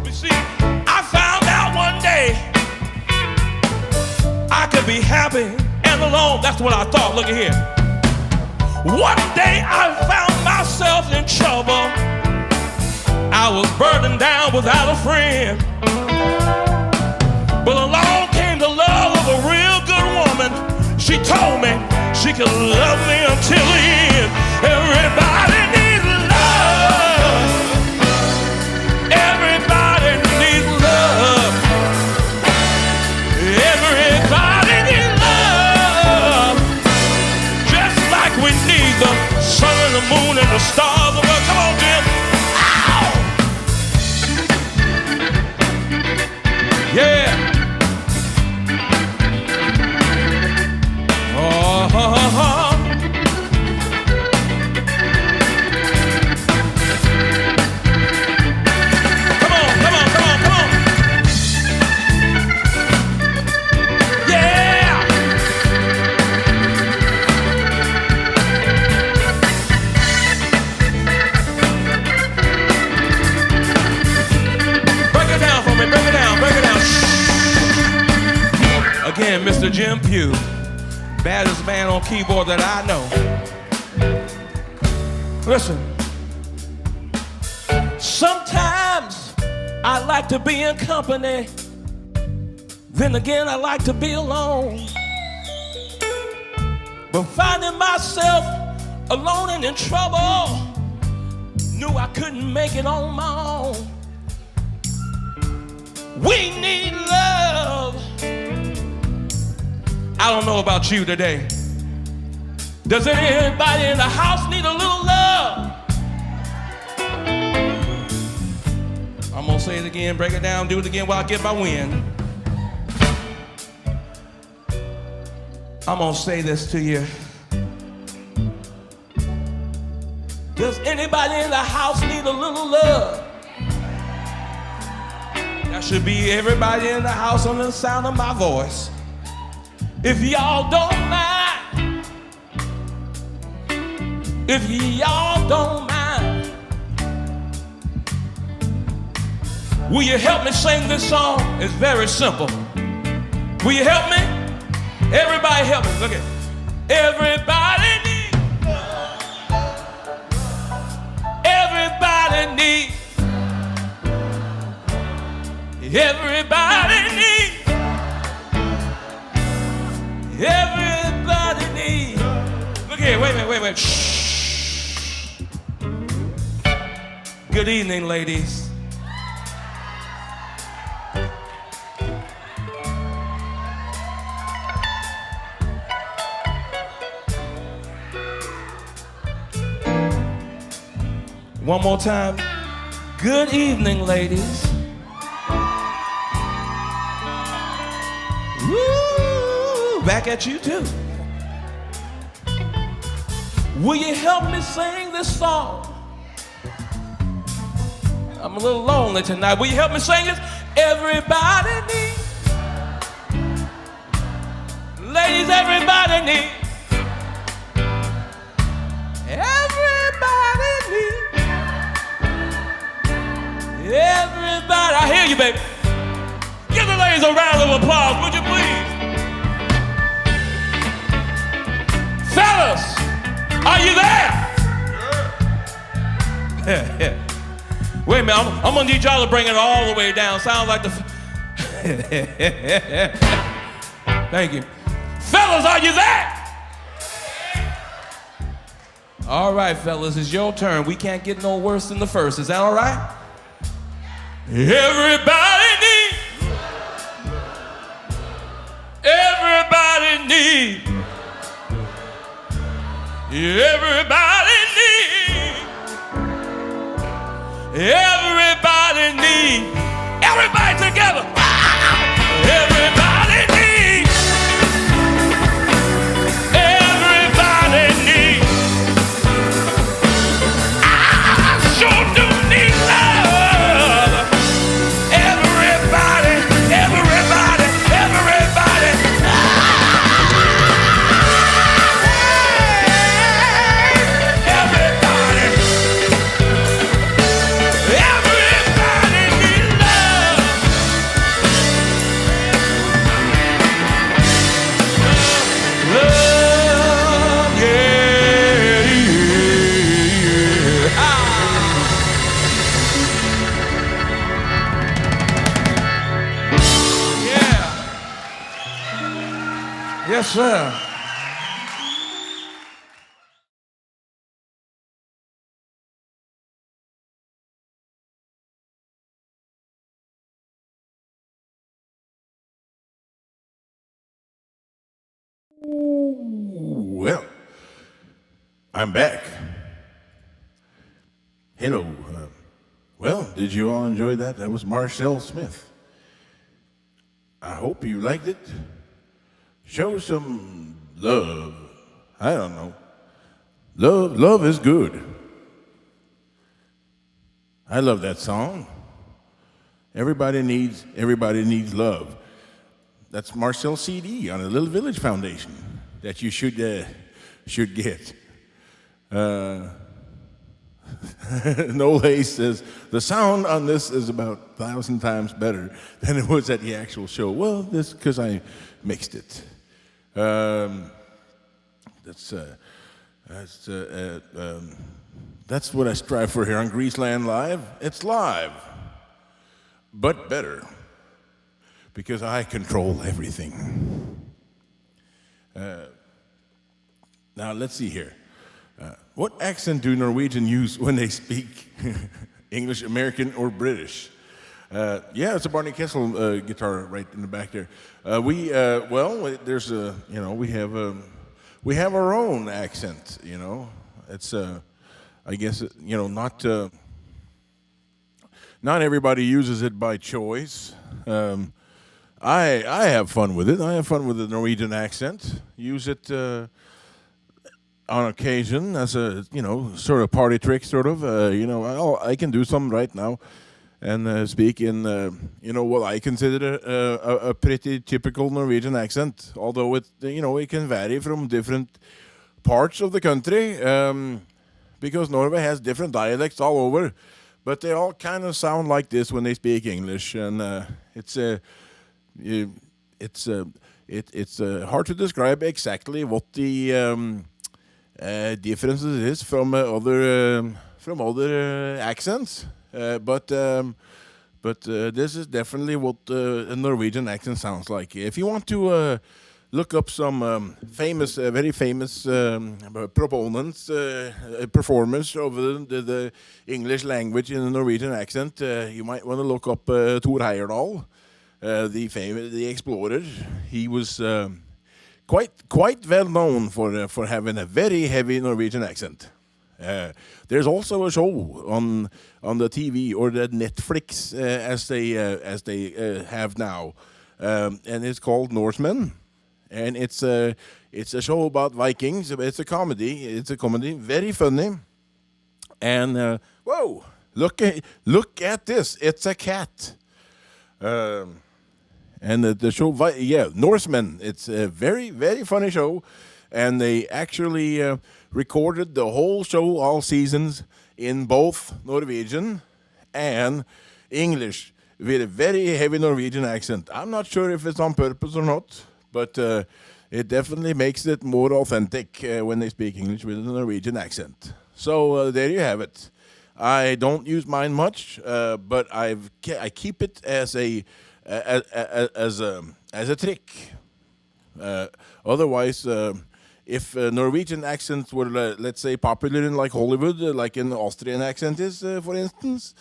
You see, I found out one day I could be happy and alone. That's what I thought. Look at here. One day I found myself in trouble. I was burdened down without a friend. But along came the love of a real good woman. She told me she could love me until the end. Everybody needs love. Everybody needs love. Everybody needs love. Just like we need the sun and the moon and the stars above. Come on, Jim. Ow! Yeah. friend, Mr. Jim Pugh, baddest man on keyboard that I know. Listen, sometimes I like to be in company, then again I like to be alone. But finding myself alone and in trouble, knew I couldn't make it on my own. We need love. I don't know about you today. Does anybody in the house need a little love? I'm gonna say it again, break it down, do it again while I get my wind. I'm gonna say this to you. Does anybody in the house need a little love? That should be everybody in the house under the sound of my voice. If y'all don't mind, if y'all don't mind, will you help me sing this song? It's very simple. Will you help me? Everybody help me. Look at it. Everybody needs love. Everybody needs. Everybody needs. Everybody needs. Look here, wait a minute. Shh. Good evening, ladies. One more time. Good evening, ladies. Woo! Back at you too. Will you help me sing this song? I'm a little lonely tonight. Will you help me sing this? Everybody needs. Ladies, everybody needs. Everybody needs. Everybody, I hear you, baby. Give the ladies a round of applause, would you please? Fellas, are you there? Wait a minute, I'm gonna need y'all to bring it all the way down. Sounds like the... Thank you. Fellas, are you there? All right, fellas, it's your turn. We can't get no worse than the first. Is that all right? Everybody needs. Everybody needs. Everybody needs. Everybody needs. Everybody together. Everybody needs. Everybody needs. I sure do need love. Everybody, everybody, everybody. Everybody. Everybody needs love. Love, yeah, yeah. Ah. Yeah. Yes, sir. Well, I'm back. Hello. Well, did you all enjoy that? That was Marcel Smith. I hope you liked it. Show some love. I don't know. Love is good. I love that song. Everybody needs love. That's Marcel's CD on the Little Village Foundation that you should get. Nole says, the sound on this is about 1,000 times better than it was at the actual show. Well, this because I mixed it. That's what I strive for here on Greaseland Live. It's live, but better, because I control everything. Now, let's see here. What accent do Norwegians use when they speak English, American, or British? Yeah, it's a Barney Kessel guitar right in the back there. There's a, we have our own accent. It's I guess not everybody uses it by choice. I have fun with it. I have fun with the Norwegian accent. Use it on occasion as a sort of party trick, sort of. I can do some right now, and speak in what I consider a pretty typical Norwegian accent. Although it can vary from different parts of the country, because Norway has different dialects all over, but they all kind of sound like this when they speak English, and it's hard to describe exactly what the differences is from other accents, but this is definitely what a Norwegian accent sounds like. If you want to look up some very famous proponents, performers of the English language in the Norwegian accent, you might want to look up Thor Heyerdahl, the explorer. He was quite well known for having a very heavy Norwegian accent. There's also a show on the TV or the Netflix as they have now, and it's called Norsemen, and it's a show about Vikings. It's a comedy. Very funny. And whoa, look at this! It's a cat. And the show, Norsemen. It's a very, very funny show, and they actually recorded the whole show, all seasons, in both Norwegian and English, with a very heavy Norwegian accent. I'm not sure if it's on purpose or not, but it definitely makes it more authentic when they speak English with a Norwegian accent. So there you have it. I don't use mine much, but I keep it as a trick. Otherwise, if Norwegian accents were, let's say, popular in like Hollywood, like an Austrian accent is, for instance,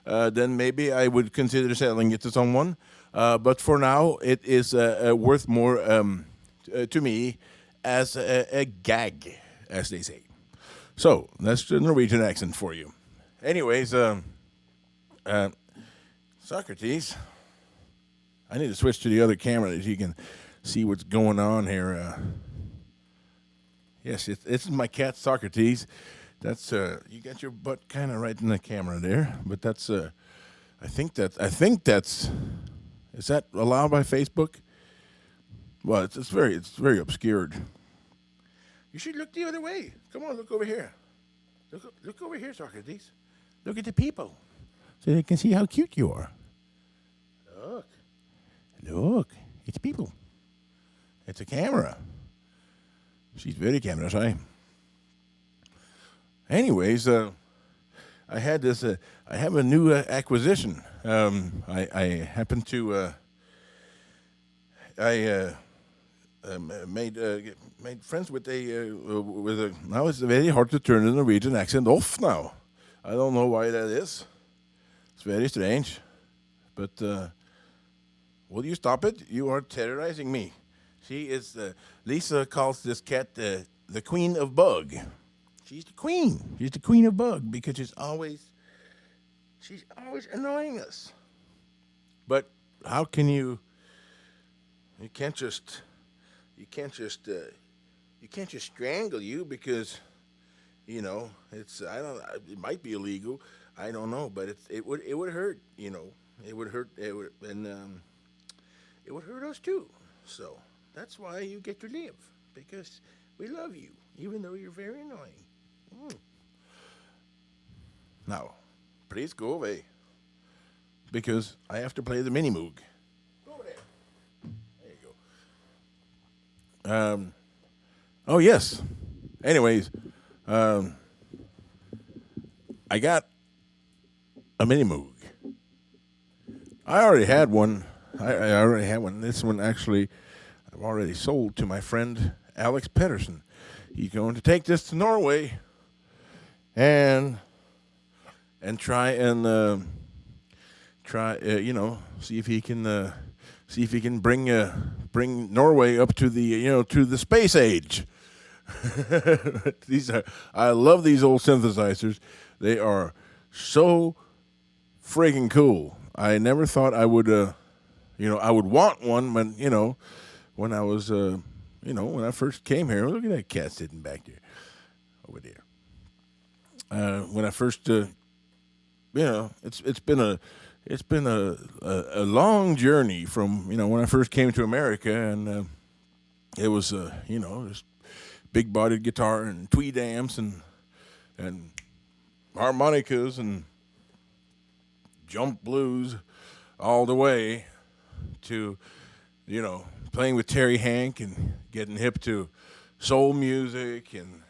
then maybe I would consider selling it to someone. But for now, it is worth more to me as a gag, as they say. So that's the Norwegian accent for you. Anyways, Socrates, I need to switch to the other camera that you can see what's going on here. Yes, this is my cat Socrates. That's you got your butt kind of right in the camera there, but that's I think that's is that allowed by Facebook? Well, it's very obscured. You should look the other way. Come on, look over here. Look over here, Socrates. Look at the people, so they can see how cute you are. Look, it's people. It's a camera. She's very camera shy. Anyways, I had this. I have a new acquisition. I happened to. Made friends with a. Now it's very hard to turn the Norwegian accent off now. I don't know why that is. It's very strange, but will you stop it? You are terrorizing me. She is. Lisa calls this cat the queen of bug. She's the queen. She's the queen of bug because she's always annoying us. But how can you? You can't just strangle you because, it's it might be illegal. I don't know, but it would hurt. It would hurt. It would hurt us too. So that's why you get to live, because we love you, even though you're very annoying. Now, please go away. Because I have to play the mini moog. Go over there. There you go. Oh, yes. Anyways, I got a mini moog. I already had one. I already had one. This one, actually, I've already sold to my friend Alex Pedersen. He's going to take this to Norway and try and see if he can bring Norway up to the to the space age. I love these old synthesizers. They are so friggin' cool. I never thought I would I would want one when I was when I first came here. Look at that cat sitting back there over there. When I first it's been a long journey from when I first came to America, and it was just big bodied guitar and tweed amps and harmonicas and jump blues all the way to playing with Terry Hank and getting hip to soul music and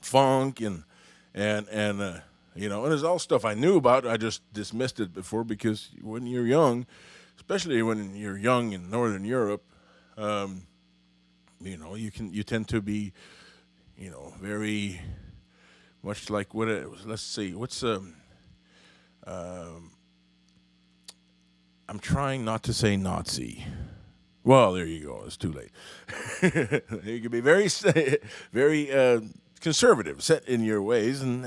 funk and there's all stuff I knew about. I just dismissed it before because when you're young, especially when you're young in Northern Europe, you tend to be, very much like what it was. Let's see, what's I'm trying not to say Nazi. Well, there you go. It's too late. You can be very, very conservative, set in your ways, and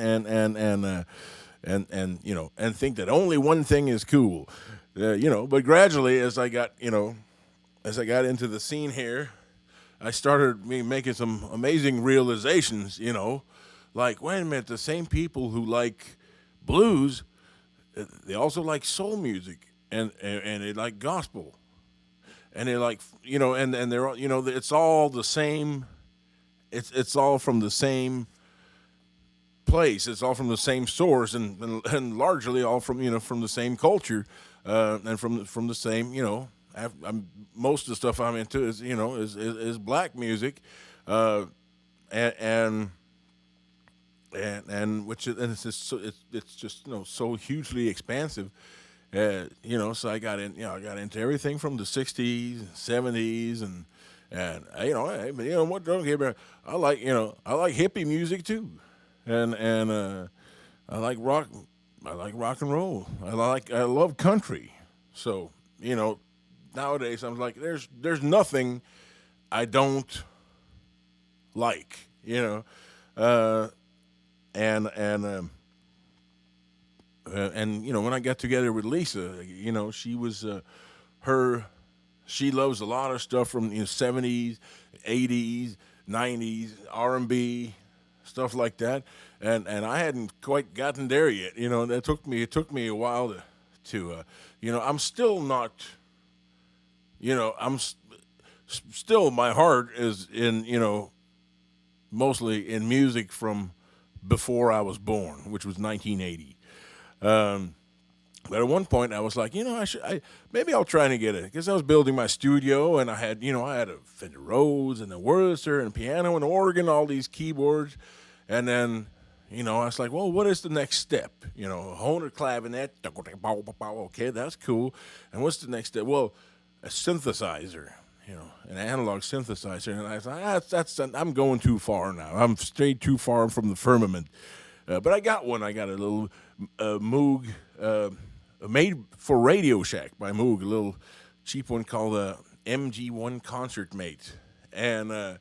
think that only one thing is cool. But gradually, as I got into the scene here, I started making some amazing realizations. Like, wait a minute, the same people who like blues, they also like soul music, and they like gospel, and they like and they're it's all the same. It's all from the same place. It's all from the same source, and largely all from from the same culture, and from the same most of the stuff I'm into is black music, and which it's just so hugely expansive. So I got into everything from the 60s, 70s, and what don't get me? I like hippie music too, and I like rock. I like rock and roll. I love country. So nowadays I'm like, there's nothing I don't like. And when I got together with Lisa, she was she loves a lot of stuff from the 70s, 80s, 90s, R&B, stuff like that, and I hadn't quite gotten there yet. It took me a while to I'm still not. Still my heart is in mostly in music from before I was born, which was 1980. But at one point I was like, maybe I'll try to get it, because I was building my studio, and I had a Fender Rhodes and a Wurlitzer and a piano and an organ, all these keyboards, and then I was like, well, what is the next step? Hohner clavinet, okay, that's cool, and what's the next step? Well, a synthesizer, an analog synthesizer, and I was like, I'm going too far now. I'm strayed too far from the firmament. But I got one. I got a little Moog, made for Radio Shack by Moog, a little cheap one called MG1 Concert Mate. And I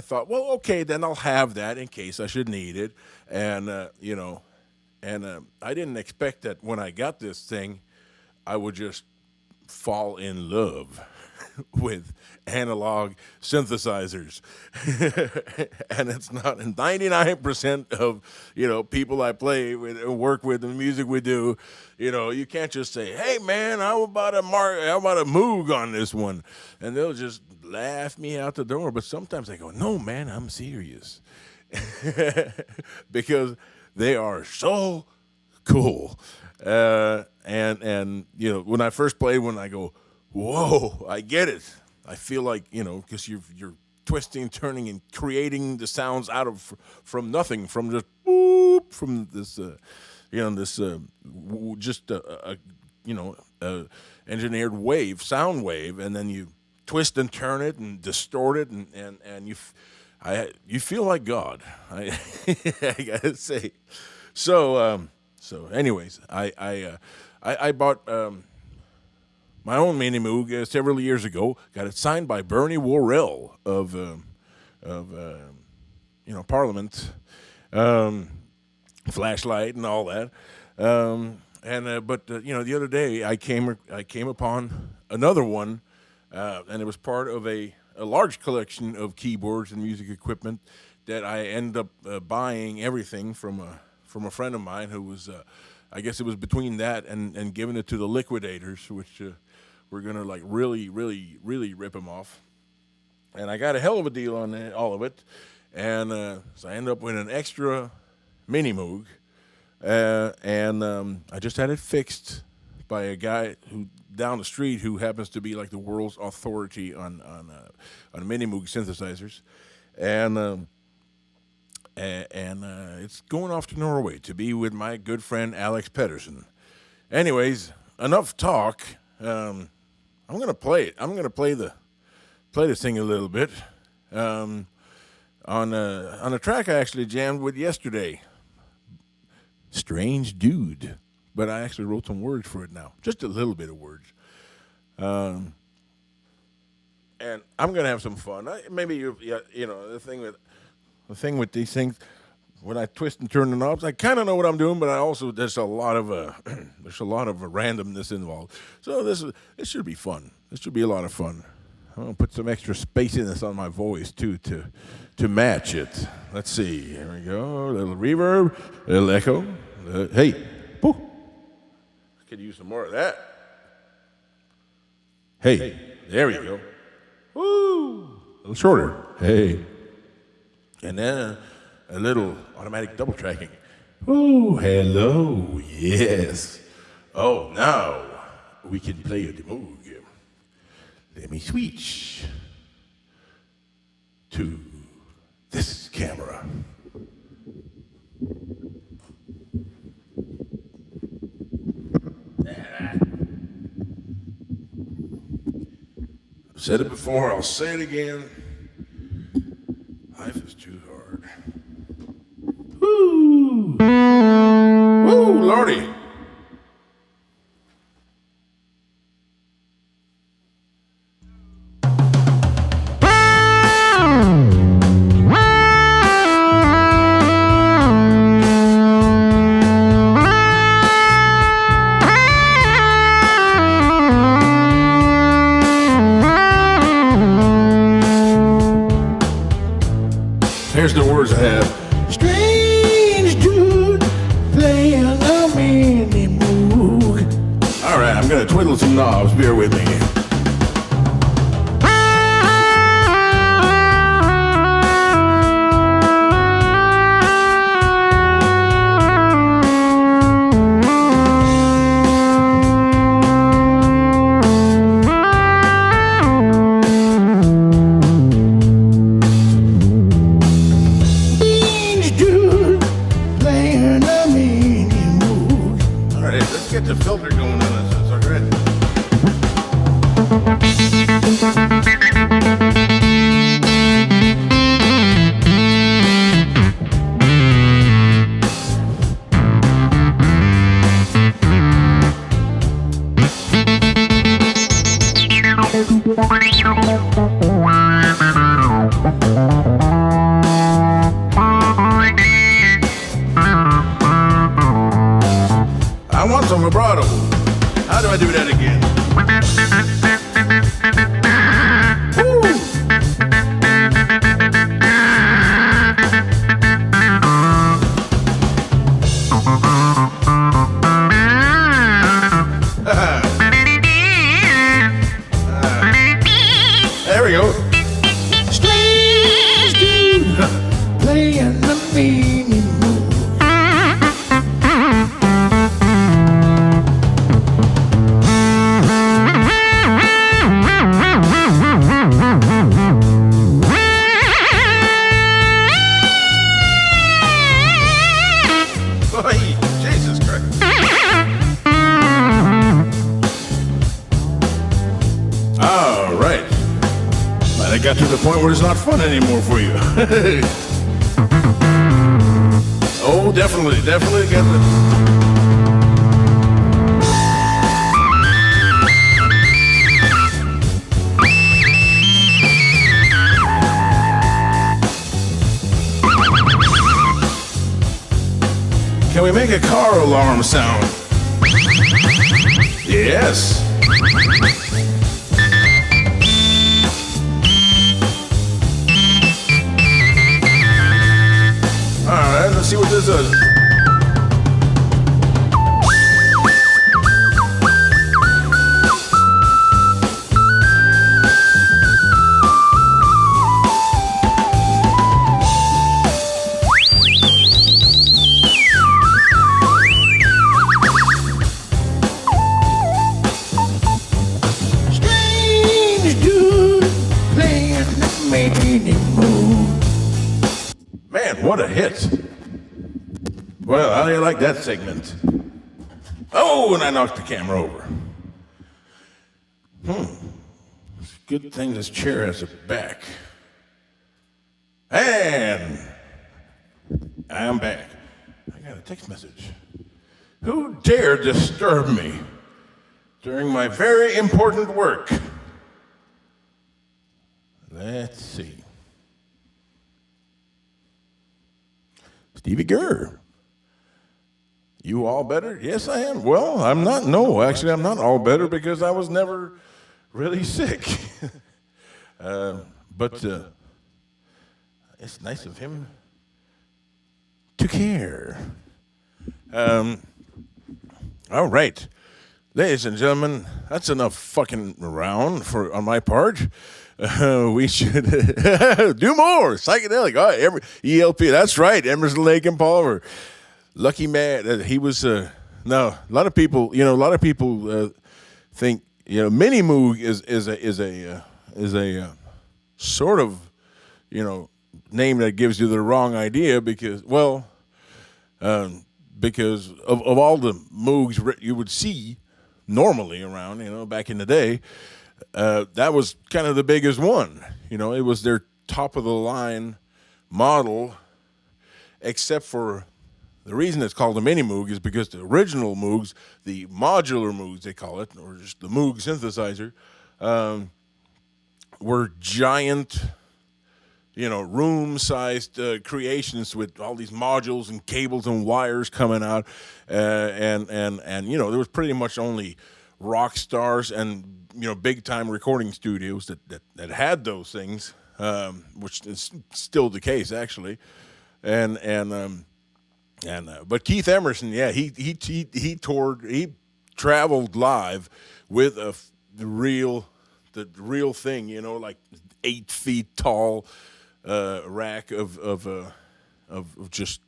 thought, well, okay, then I'll have that in case I should need it. And, I didn't expect that when I got this thing, I would just fall in love with analog synthesizers. And it's not 99% of people I play with and work with, and the music we do, you can't just say, hey man, how about a Moog on this one, and they'll just laugh me out the door. But sometimes I go, no man, I'm serious. because they are so cool. And you know, when I first played one, I go, whoa, I get it. I feel like, you know, because you're twisting, turning, and creating the sounds out of from nothing, from just boop, from this, you know, this just you know, engineered wave, sound wave, and then you twist and turn it and distort it, and you feel like God. I gotta say. So anyways, I bought my own Mini Moog several years ago. Got it signed by Bernie Worrell of you know, Parliament, Flashlight, and all that. But you know, the other day I came upon another one, and it was part of a large collection of keyboards and music equipment that I ended up buying everything from a friend of mine who was, I guess it was between that and giving it to the liquidators, which were gonna like really rip him off. And I got a hell of a deal on all of it, and so I ended up with an extra Mini Moog, and I just had it fixed by a guy who down the street who happens to be like the world's authority on Mini Moog synthesizers, and it's going off to Norway to be with my good friend Alex Pedersen. Anyways, enough talk. I'm gonna play it. I'm gonna play the thing a little bit on a track I actually jammed with yesterday. Strange Dude, but I actually wrote some words for it now, just a little bit of words. And I'm gonna have some fun. Maybe you know, the thing with these things, when I twist and turn the knobs, I kind of know what I'm doing, but I also there's a lot of randomness involved. So this should be fun. This should be a lot of fun. I'm gonna put some extra spaciness on my voice too to match it. Let's see. Here we go. A little reverb, a little echo. Hey, woo. I could use some more of that. Hey, there we go. Woo. A little shorter. Hey. And then a little automatic double tracking. Oh, hello, yes. Oh, now we can play the Moog. Let me switch to this camera. I've said it before, I'll say it again. Life is too hard. Woo! Woo, Lordy! Here's the words I have. Strange dude playing a Mini Moog. All right, I'm gonna twiddle some knobs. Bear with me. Get the filter going on this, okay? All right. Well, it got to the point where it's not fun anymore for you. Oh, definitely got the. Can we make a car alarm sound? Yes. All right, let's see what this does. Strange dude playing the meaning move. Man, what a hit. Well, how do you like that segment? Oh, and I knocked the camera over. It's a good thing this chair has a back. And I'm back. I got a text message. Who dare disturb me during my very important work? Let's see. Stevie Gurr. You all better? Yes, I am. Well, I'm not. No, actually, I'm not all better because I was never really sick. But it's nice of him to care. All right. Ladies and gentlemen, that's enough fucking around on my part. We should do more psychedelic. All right, ELP. That's right. Emerson, Lake and Palmer. Lucky man. He was. No, a lot of people. A lot of people think. Mini Moog is a sort of name that gives you the wrong idea because of all the Moogs you would see normally around, back in the day, that was kind of the biggest one. It was their top of the line model, except for the reason it's called a Mini Moog is because the original Moogs, the modular Moogs they call it, or just the Moog synthesizer, were giant, room-sized creations with all these modules and cables and wires coming out, and there was pretty much only rock stars and big-time recording studios that had those things, which is still the case actually, but Keith Emerson, yeah, he traveled live with the real thing, like 8 feet tall. Rack of just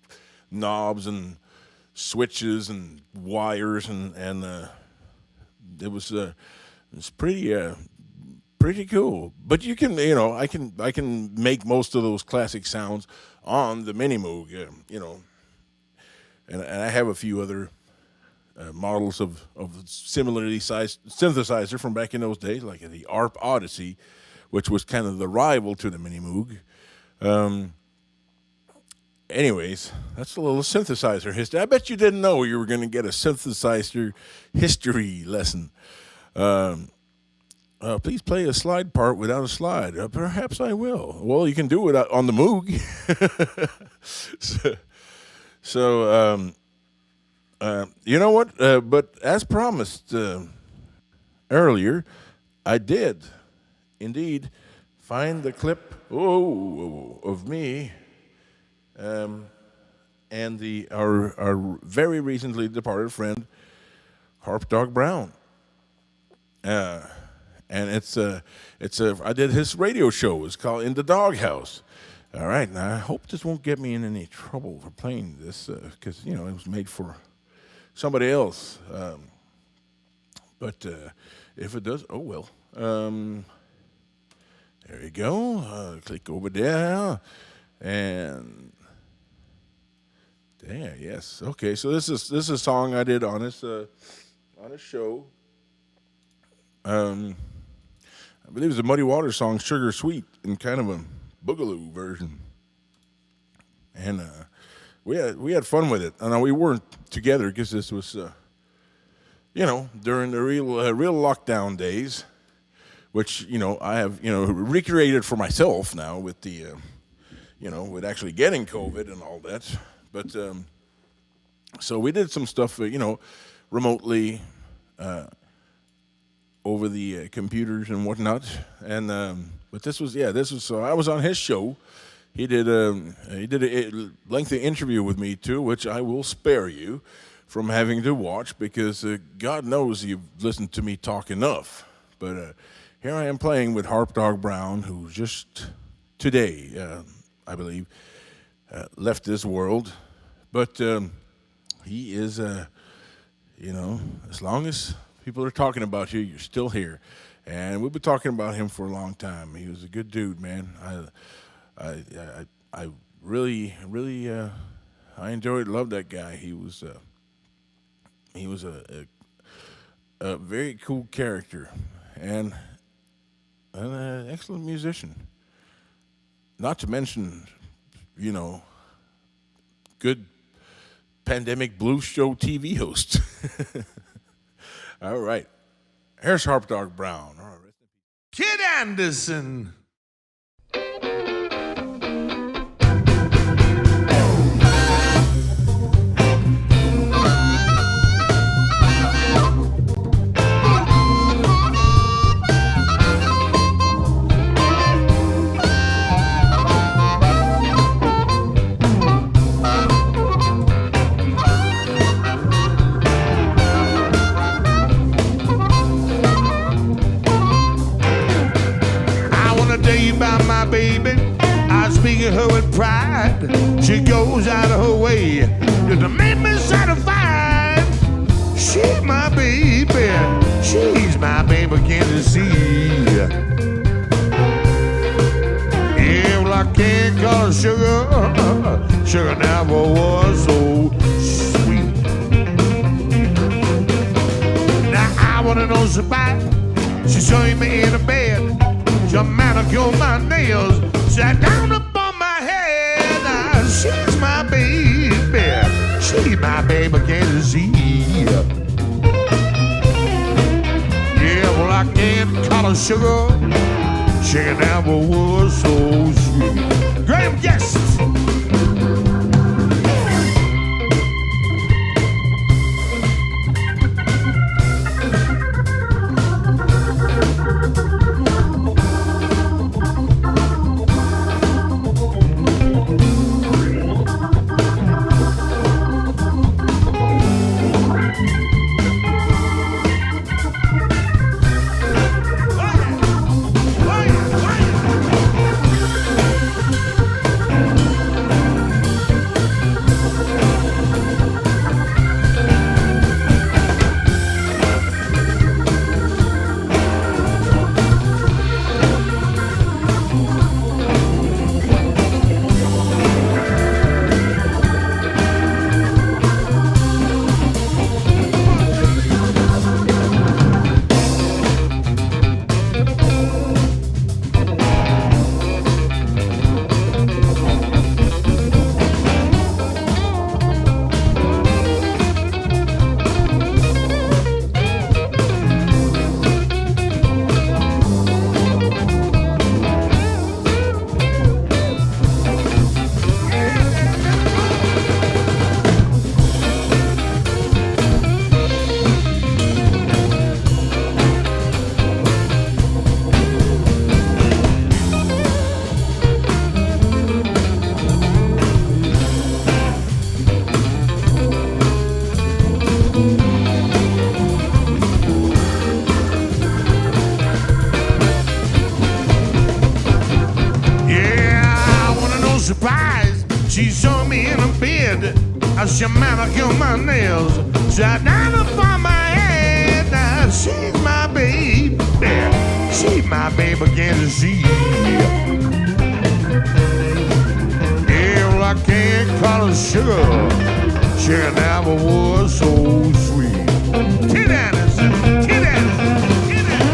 knobs and switches and wires and it was pretty cool. But you can I can make most of those classic sounds on the Mini Moog, and I have a few other models of similarly sized synthesizer from back in those days, like the Harp Odyssey, which was kind of the rival to the Mini Moog. Anyways, that's a little synthesizer history. I bet you didn't know you were going to get a synthesizer history lesson. Please play a slide part without a slide. Perhaps I will. Well, you can do it on the Moog. So you know what? But as promised earlier, I did indeed find the clip of me and our very recently departed friend Harp Dog Brown, and I did his radio show. It's called In the Doghouse. All right, now I hope this won't get me in any trouble for playing this because it was made for somebody else. But if it does, oh well. There you go. Click over there, and there. Yes. Okay. So this is a song I did on this show. I believe it's a Muddy Waters song, Sugar Sweet, in kind of a boogaloo version. And we had fun with it. And we weren't together because this was, during the real lockdown days, which, I have, recreated for myself now with the, with actually getting COVID and all that. But so we did some stuff, remotely over the computers and whatnot. And but this was so I was on his show. He did a lengthy interview with me too, which I will spare you from having to watch because God knows you've listened to me talk enough. But here I am playing with Harp Dog Brown, who just today, I believe, left this world. But he is, as long as people are talking about you, you're still here. And we've been talking about him for a long time. He was a good dude, man. I really, I enjoyed, loved that guy. He was a very cool character and an excellent musician. Not to mention, good pandemic blues show TV host. All right. Here's Harp Dog Brown. All right. Kid Anderson. About my baby, I speak of her with pride. She goes out of her way to make me satisfied. She's my baby, she's my baby, can't you see? Yeah, well, I can't call her sugar. Sugar never was so sweet. Now I wanna know somebody. She saw me in a bed. Your manicure, my nails, sat down upon my head. Now, she's my baby, she's my baby, can't you see? Yeah, well, I can't call her sugar. Sugar never was so sweet. Great guest. She saw me in a bed. She manicured my nails. Sat down upon my head. Now she's my baby. She's my baby, can't you see? Yeah, well, I can't call her sugar. She never was so sweet. Kid Anderson, Kid Anderson, Kid Anderson.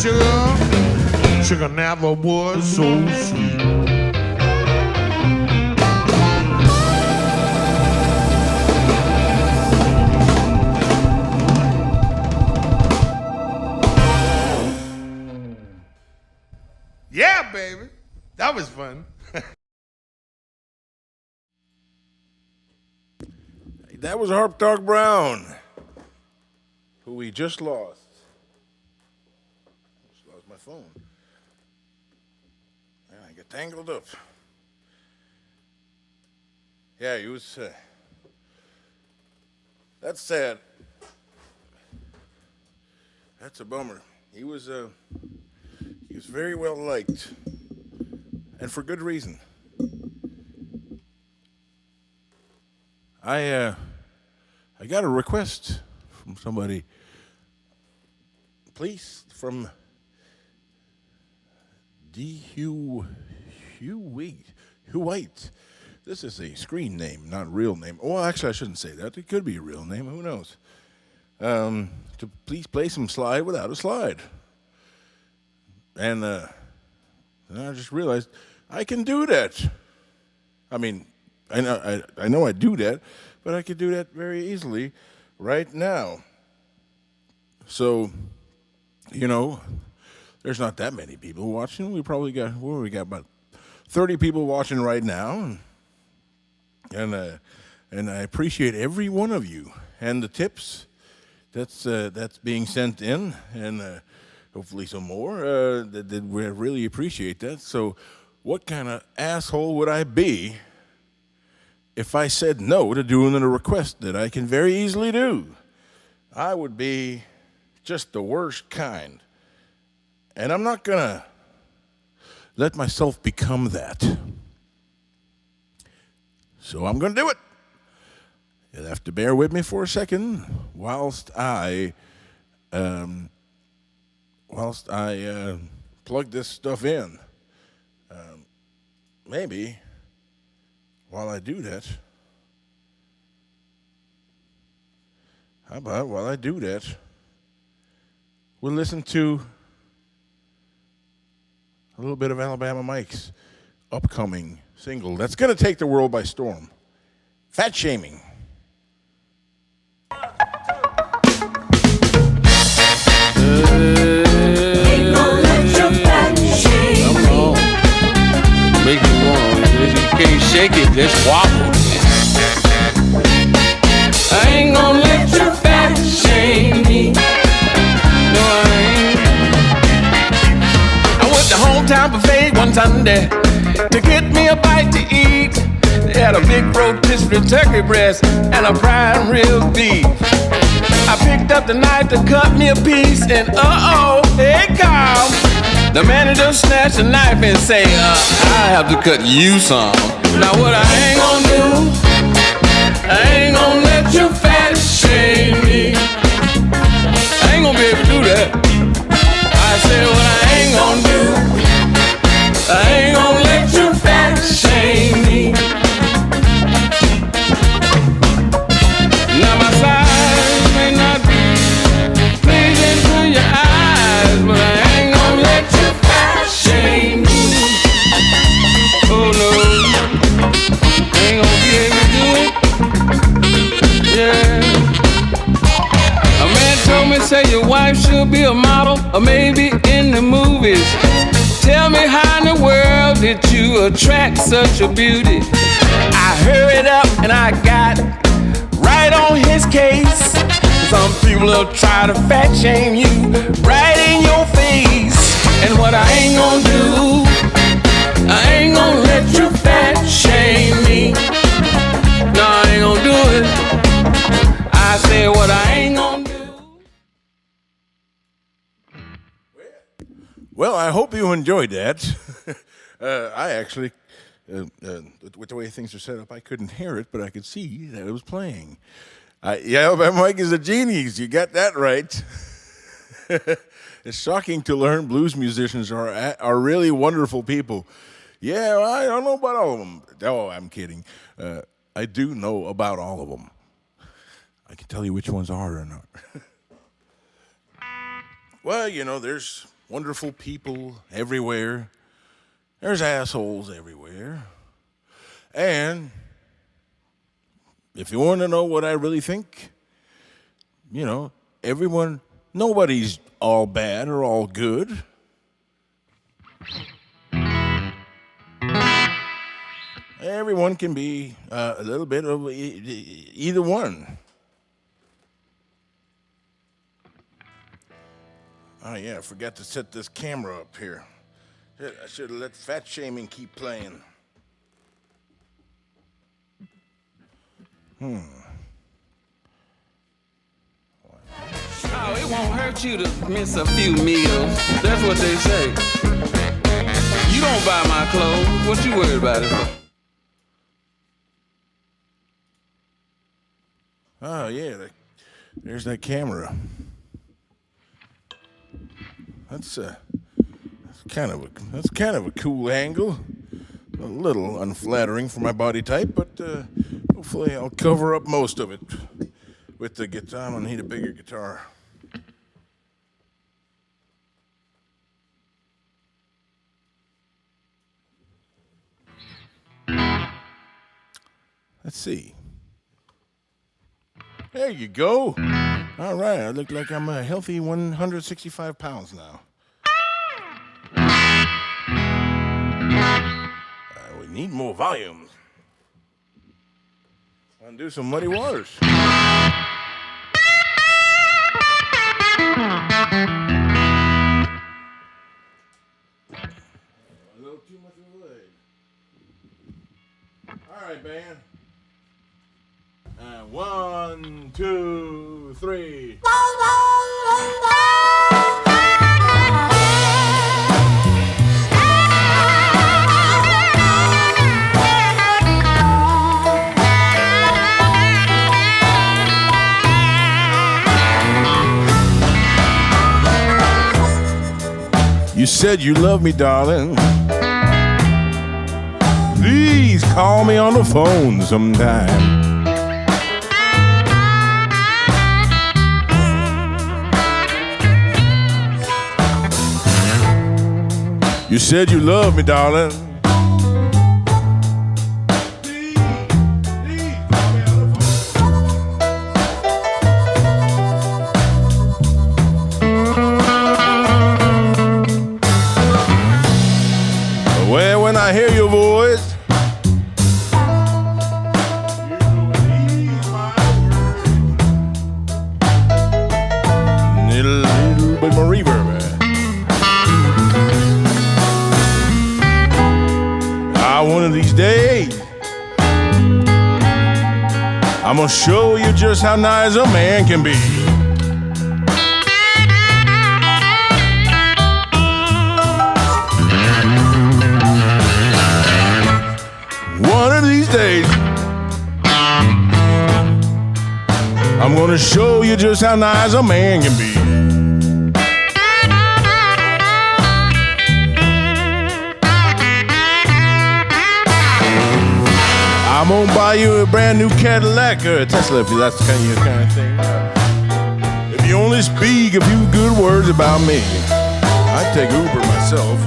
sugar. Sugar never was so sweet. Yeah, baby. That was fun. That was Harp Dog Brown, who we just lost. Just lost my phone. Man, I got tangled up. Yeah, he was. That's sad. That's a bummer. He was very well liked, and for good reason. I got a request from somebody. Please, from Hugh White. This is a screen name, not a real name. Well, actually, I shouldn't say that. It could be a real name. Who knows? To please play some slide without a slide. And I just realized I can do that. I mean, I know I do that, but I could do that very easily right now. So, there's not that many people watching. We probably got about 30 people watching right now, and I appreciate every one of you and the tips that's being sent in, and hopefully some more. We really appreciate that. So, what kind of asshole would I be if I said no to doing a request that I can very easily do? I would be just the worst kind. And I'm not going to let myself become that. So I'm going to do it. You'll have to bear with me for a second whilst I plug this stuff in. Maybe while I do that, how about while I do that, we'll listen to a little bit of Alabama Mike's upcoming single that's going to take the world by storm, Fat Shaming. Ain't gonna let your fat shame me. Make you want it. If you can't shake it, just wobble. I ain't gonna let your fat shame me. No, I ain't. I went to hometown buffet one Sunday to get me a bite to eat. They had a big rotisserie turkey breast and a prime rib beef. I picked up the knife to cut me a piece, and here it comes. The manager snatched the knife and say, I have to cut you some. Now what I ain't gonna do, I ain't gonna let you fat shame me. I ain't gonna be able to do that. I said what I ain't gonna do, I ain't gonna let you fat shame me. Now my size may not be pleasing to your eyes, but I ain't gonna let you fat shame me. Oh no, I ain't gonna be able to do it. Yeah. A man told me, say your wife should be a model or maybe in the movies. Tell me how in the world did you attract such a beauty? I hurried up and I got right on his case. Some people will try to fat shame you right in your face. And what I ain't gonna do, I ain't gonna let you fat shame me. No, I ain't gonna do it. I say what I ain't gonna do. Well, I hope you enjoyed that. I actually, with the way things are set up, I couldn't hear it, but I could see that it was playing. Yeah, but Mike is a genius. You got that right. It's shocking to learn blues musicians are really wonderful people. Yeah, well, I don't know about all of them. Oh, I'm kidding. I do know about all of them. I can tell you which ones are or not. Well, there's wonderful people everywhere. There's assholes everywhere. And if you want to know what I really think, you know, nobody's all bad or all good. Everyone can be a little bit of either one. Oh, yeah, I forgot to set this camera up here. Shit, I should have let Fat Shaming keep playing. Oh, it won't hurt you to miss a few meals. That's what they say. You don't buy my clothes. What you worried about it for? Oh, yeah, there's that camera. That's kind of a cool angle. A little unflattering for my body type, but hopefully I'll cover up most of it with the guitar. I'm gonna need a bigger guitar. Let's see. There you go. All right, I look like I'm a healthy 165 pounds now. We need more volume. I'll do some Muddy Waters. A little too much of a leg. All right, band. 1, 2, 3. You said you love me, darling. Please call me on the phone sometime. You said you love me, darling. Please call me on the phone. Well, when I hear your voice, you ease my worries. Need a little bit more reverb. One of these days, I'm gonna show you just how nice a man can be. One of these days, I'm gonna show you just how nice a man can be. I'm gonna buy you a brand new Cadillac or a Tesla if that's your kind of thing. If you only speak a few good words about me, I'd take Uber myself.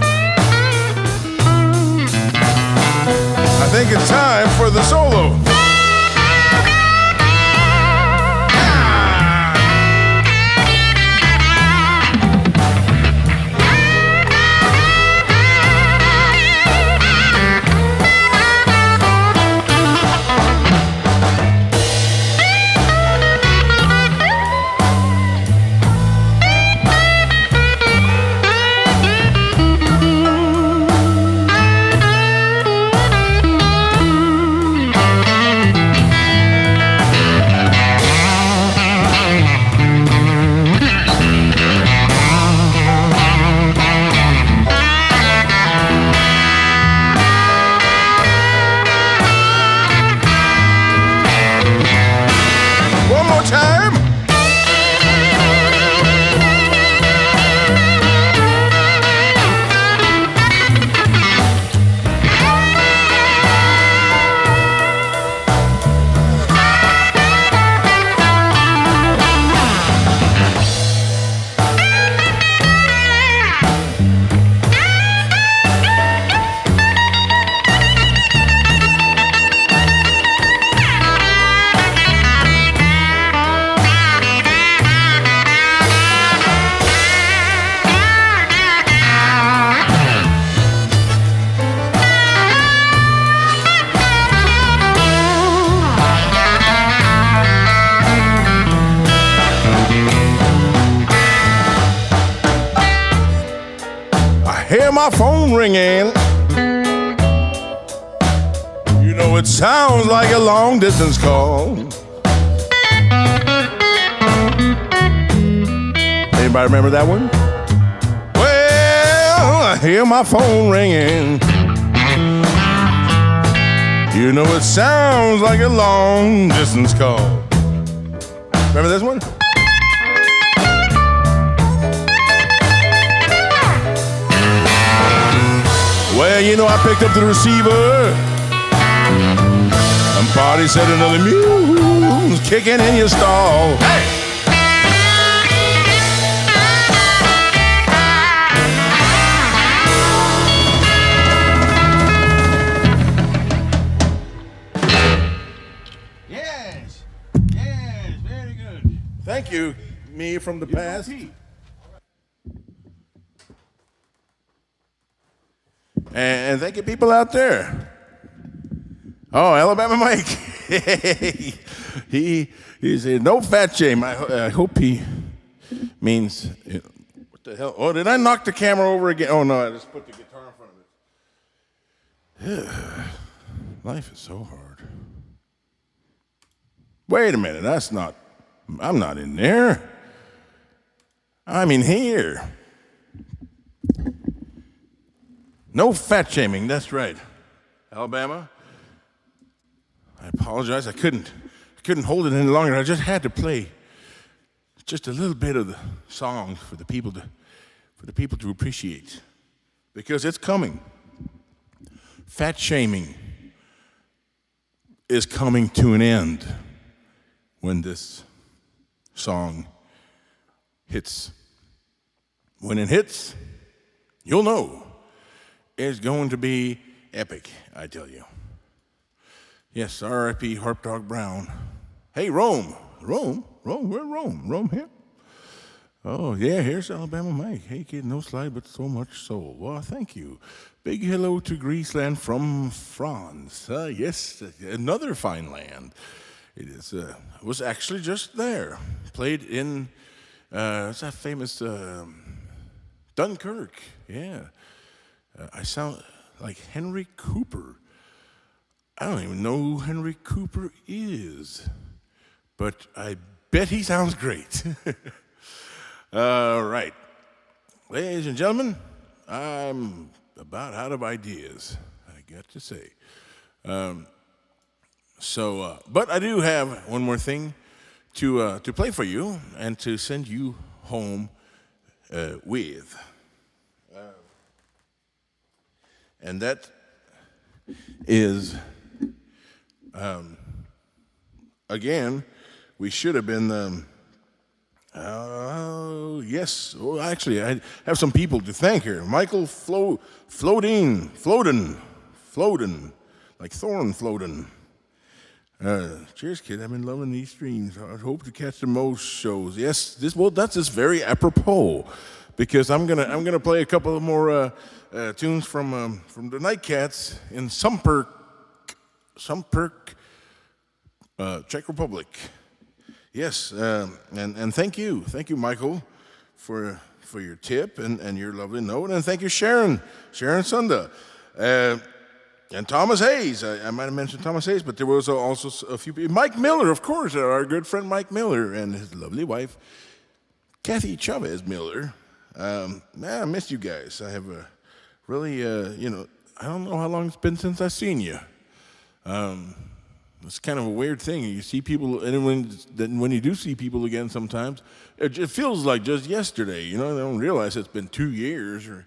I think it's time for the solo. hear my phone ringing. You know it sounds like a long distance call. Anybody remember that one? Well, I hear my phone ringing. You know it sounds like a long distance call. Remember this one? Well, you know I picked up the receiver. And party said another mule kicking in your stall. Hey! Yes, very good. Thank you, me from the past. And thank you, people out there. Oh, Alabama Mike. he said, no fat shame. I hope he means, what the hell? Oh, did I knock the camera over again? Oh, no, I just put the guitar in front of it. Life is so hard. Wait a minute, I'm not in there. I'm in here. No fat shaming, that's right. Alabama, I apologize. I couldn't hold it any longer. I just had to play just a little bit of the song for the people to appreciate, because it's coming. Fat shaming is coming to an end when this song hits. When it hits, you'll know. It's going to be epic, I tell you. Yes, R.I.P. Harp Dog Brown. Hey, Rome. Rome? Where's Rome? Rome here? Oh, yeah, here's Alabama Mike. Hey, kid, no slide, but so much soul. Well, thank you. Big hello to Greaseland from France. Yes, another fine land. It is. I was actually just there. Played in, what's that famous, Dunkirk. Yeah. I sound like Henry Cooper. I don't even know who Henry Cooper is, but I bet he sounds great. All right. Ladies and gentlemen, I'm about out of ideas, I got to say. But I do have one more thing to play for you and to send you home with. And that is, again, we should have been, yes. Oh, actually, I have some people to thank here. Michael Floden, like Thorn Floden. Cheers, kid. I've been loving these streams. I hope to catch the most shows. Yes, that's just very apropos, because I'm gonna play a couple of more tunes from the Nightcats in Sumperk, Czech Republic. Yes, and thank you, Michael, for your tip and your lovely note, and thank you, Sharon Sunda, and Thomas Hayes. I might have mentioned Thomas Hayes, but there was also a few people. Mike Miller, of course, our good friend Mike Miller, and his lovely wife, Kathy Chavez Miller. Man, I miss you guys. I have a really, I don't know how long it's been since I've seen you. It's kind of a weird thing. You see people, and when you do see people again sometimes, it feels like just yesterday. They don't realize it's been 2 years or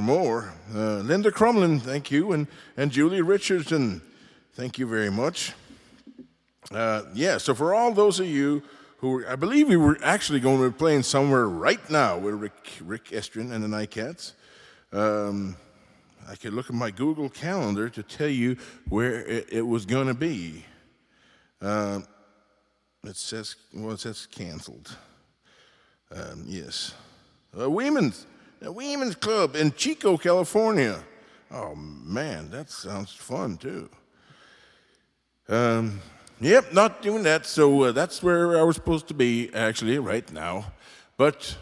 more. Linda Crumlin, thank you, and Julie Richardson, thank you very much. So for all those of you who, I believe we were actually going to be playing somewhere right now with Rick Estrin and the Nightcats. I could look at my Google Calendar to tell you where it was going to be. It says canceled. Yes. A Women's Club in Chico, California. Oh, man, that sounds fun, too. Yep, not doing that, so that's where I was supposed to be, actually, right now. But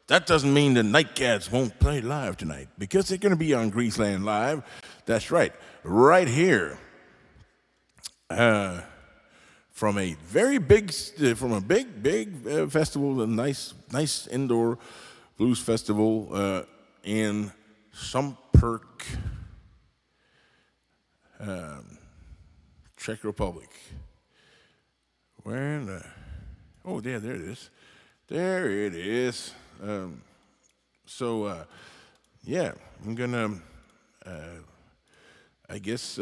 that doesn't mean the Nightcats won't play live tonight, because they're going to be on Greaseland Live. That's right, right here. From a very big, big festival, a nice indoor blues festival in Sumperk, Czech Republic. Where in the? Oh, there it is. There it is. Yeah, I'm gonna, I guess,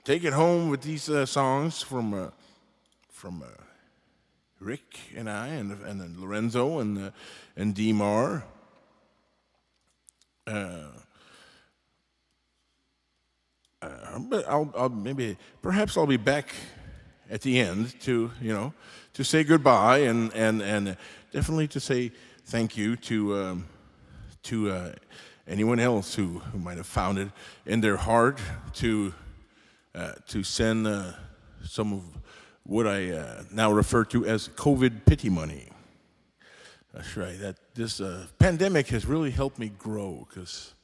take it home with these songs from Rick and I, and then Lorenzo and Demar. But perhaps I'll be back at the end to say goodbye and definitely to say thank you to anyone else who might have found it in their heart to send some of what I now refer to as COVID pity money. That's right. That this pandemic has really helped me grow, because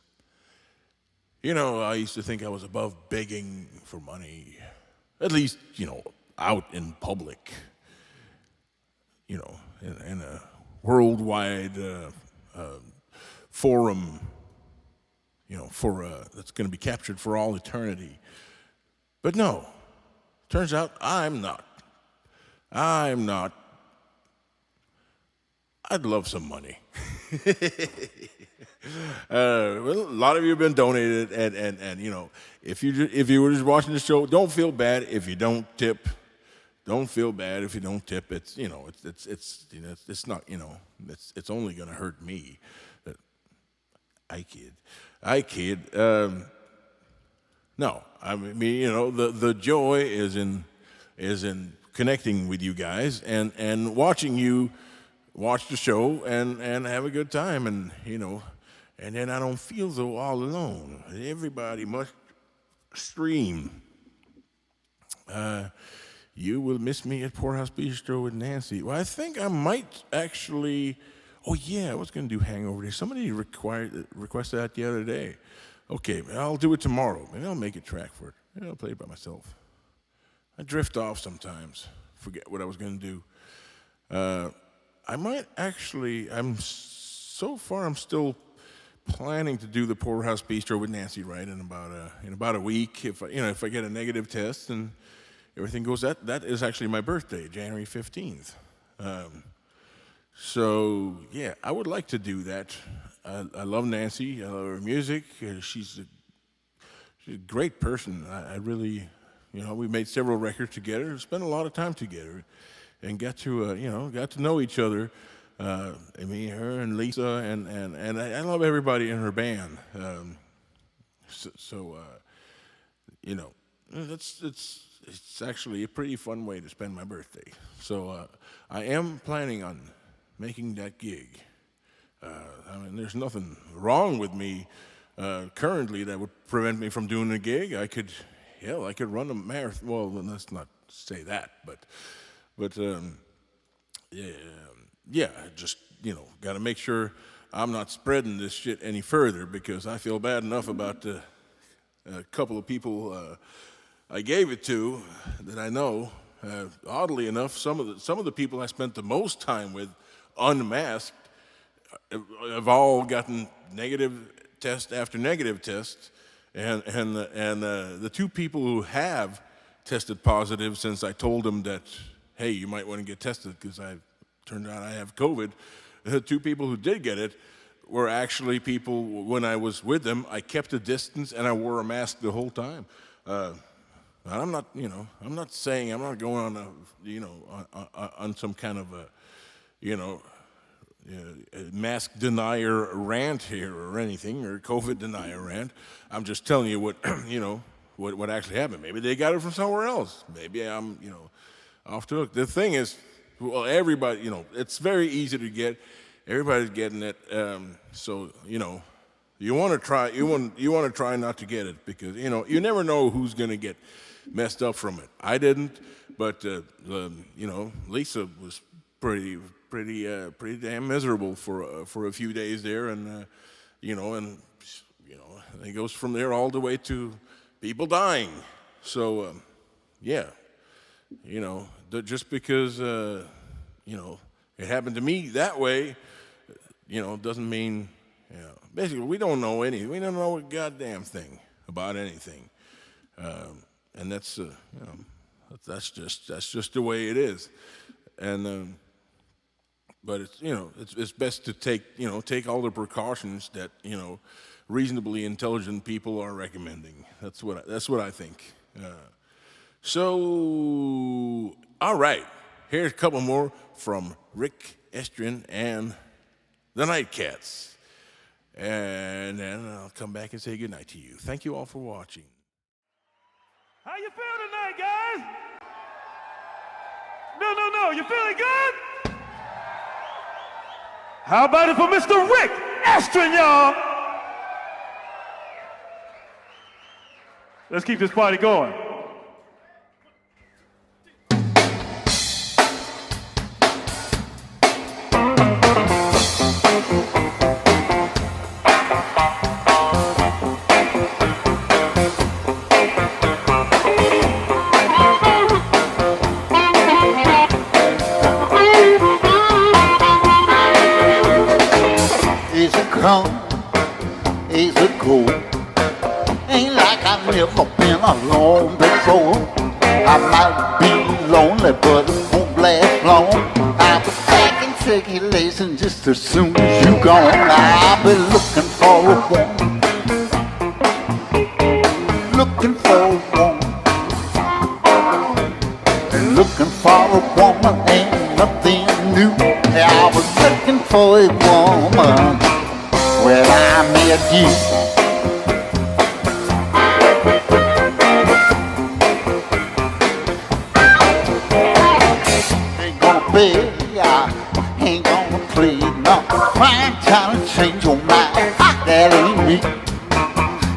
I used to think I was above begging for money, at least out in public, in a worldwide forum, that's going to be captured for all eternity. But no, turns out I'm not. I'd love some money. Well, a lot of you have been donated, and if you were just watching the show, don't feel bad if you don't tip. Don't feel bad if you don't tip. It's it's not it's only going to hurt me. I kid. No, I mean the joy is in connecting with you guys and watching you watch the show and have a good time, and then I don't feel so all alone. Everybody must stream. You will miss me at Poorhouse Bistro with Nancy. Well, I think I might actually. Oh yeah, I was going to do Hangover Day. Somebody requested that the other day. Okay, I'll do it tomorrow. Maybe I'll make a track for it. Maybe I'll play it by myself. I drift off sometimes, forget what I was going to do. I might actually. I'm still planning to do the Poorhouse Bistro with Nancy right in about a week. If I get a negative test and everything goes, that is actually my birthday, January 15th. So yeah, I would like to do that. I love Nancy. I love her music. She's a great person. I really, we made several records together. Spent a lot of time together, and got to know each other. Me, her, and Lisa, and I love everybody in her band. It's actually a pretty fun way to spend my birthday. So I am planning on making that gig. There's nothing wrong with me currently that would prevent me from doing a gig. I could run a marathon. Well, let's not say that, but yeah, just got to make sure I'm not spreading this shit any further, because I feel bad enough about a couple of people I gave it to that I know. Oddly enough, some of the people I spent the most time with unmasked have all gotten negative test after negative test, and the two people who have tested positive since I told them that, hey, you might want to get tested because turned out I have COVID. The two people who did get it were actually people, when I was with them, I kept a distance and I wore a mask the whole time. I'm not saying, I'm not going on on some kind of mask denier rant here or anything, or COVID denier rant. I'm just telling you what, what actually happened. Maybe they got it from somewhere else. Maybe I'm, off to it. The thing is, well, everybody, it's very easy to get. Everybody's getting it. So, you want to try. You want to try not to get it, because you never know who's going to get messed up from it. I didn't, but Lisa was pretty damn miserable for a few days there, and it goes from there all the way to people dying. So yeah, just because it happened to me that way, doesn't mean basically we don't know anything. We don't know a goddamn thing about anything, and that's just the way it is. And but it's best to take all the precautions that reasonably intelligent people are recommending. That's what I think. So all right, here's a couple more from Rick Estrin and the Nightcats, and then I'll come back and say goodnight to you. Thank you all for watching. How you feel tonight, guys? No, you feeling good? How about it for Mr. Rick Estrin, y'all? Let's keep this party going. Is it cool? Ain't like I've never been alone before. I might be lonely, but it won't last long. I'll be back in circulation just as soon as you gone. I'll be looking for a woman, looking for a woman, looking for a woman ain't nothing new. I was looking for a woman when I met you. Ain't gonna beg, I ain't gonna plead, no. I ain't trying to change your mind, that ain't me.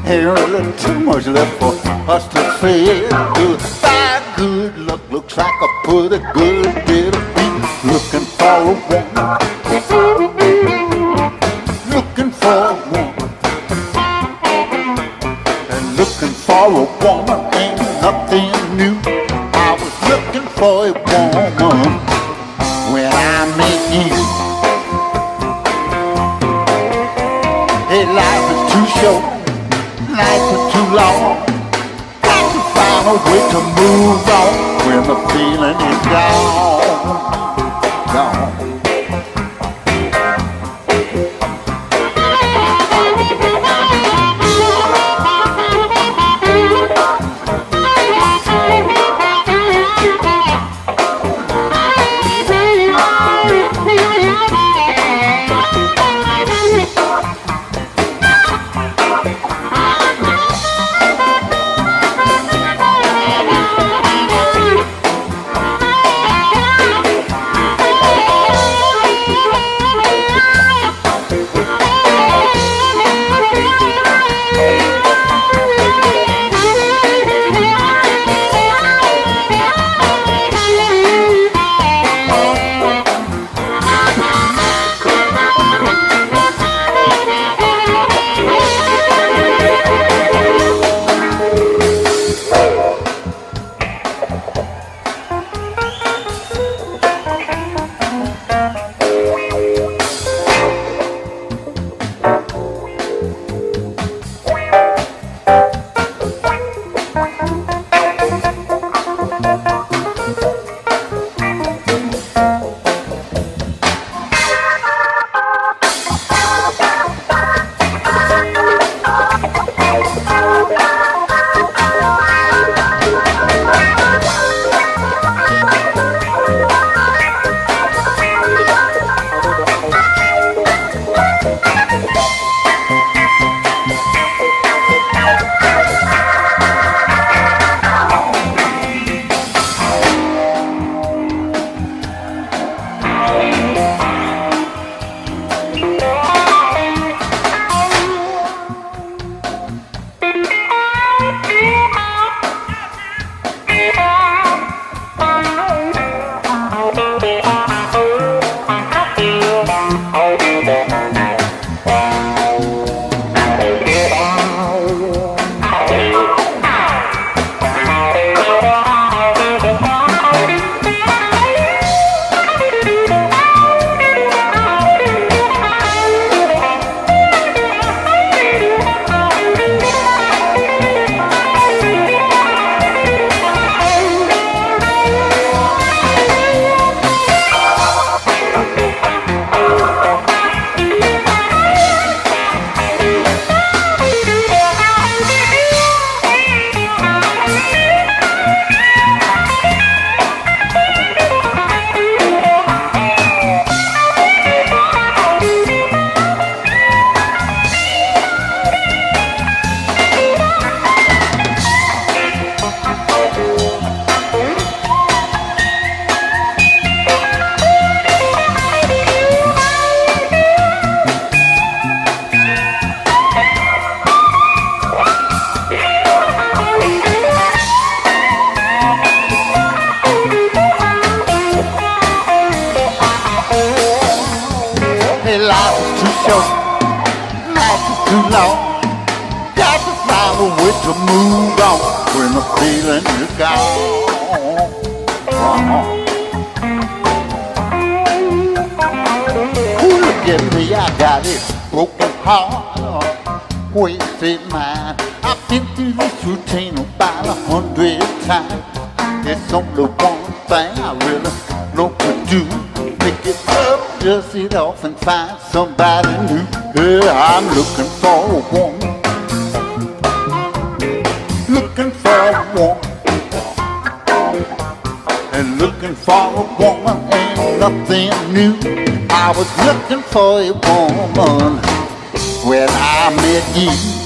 Ain't really too much left for us to say. Goodbye, good luck, looks like I put a good bit of beat. Looking for a woman, looking for a woman, and looking for a woman ain't nothing new. I was looking for a woman when I met you. Hey, life is too short, life is too long. Got to find a way to move on when the feeling is gone. find a way to move on when the feeling is gone. Ooh, look at me, I got it broken heart, wasted mind. I've been through this routine about 100 times. There's only one thing I really know to do. Pick it up, dust it off, and find somebody new. Yeah, I'm looking for a woman. Looking for a woman. And looking for a woman ain't nothing new. I was looking for a woman when I met you.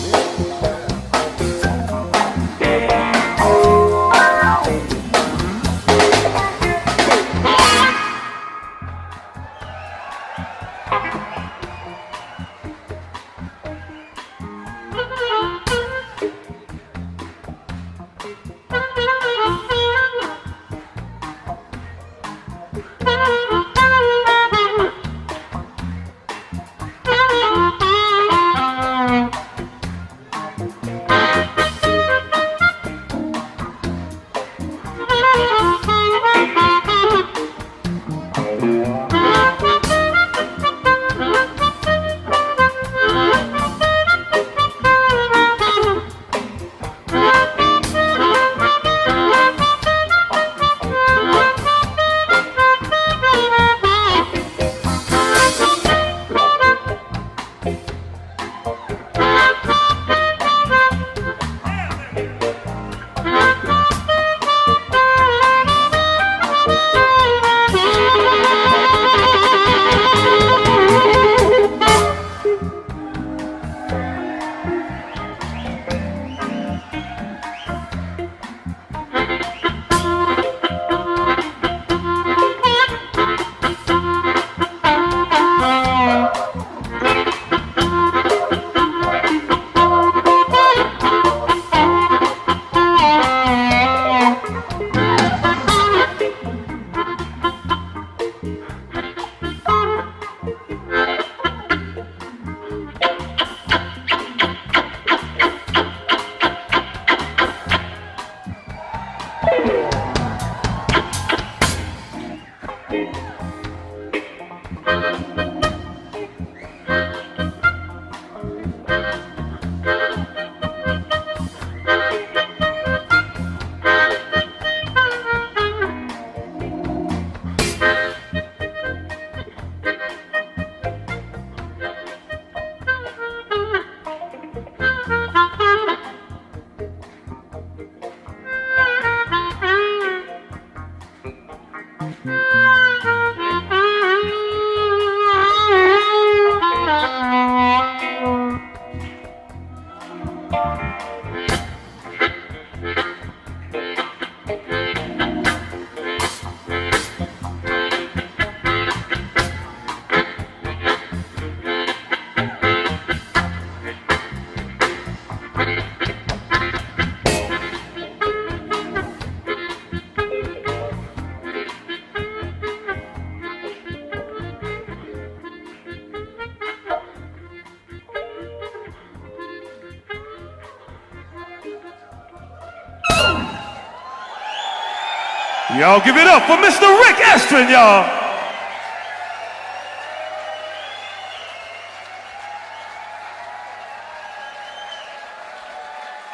Y'all give it up for Mr. Rick Estrin, y'all.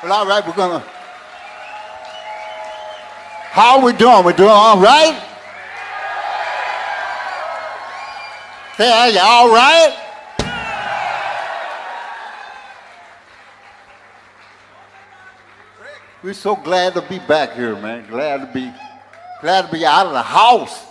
Well, all right, we're gonna. How are we doing? We doing all right? Say, are you all right? We're so glad to be back here, man. Glad to be out of the house.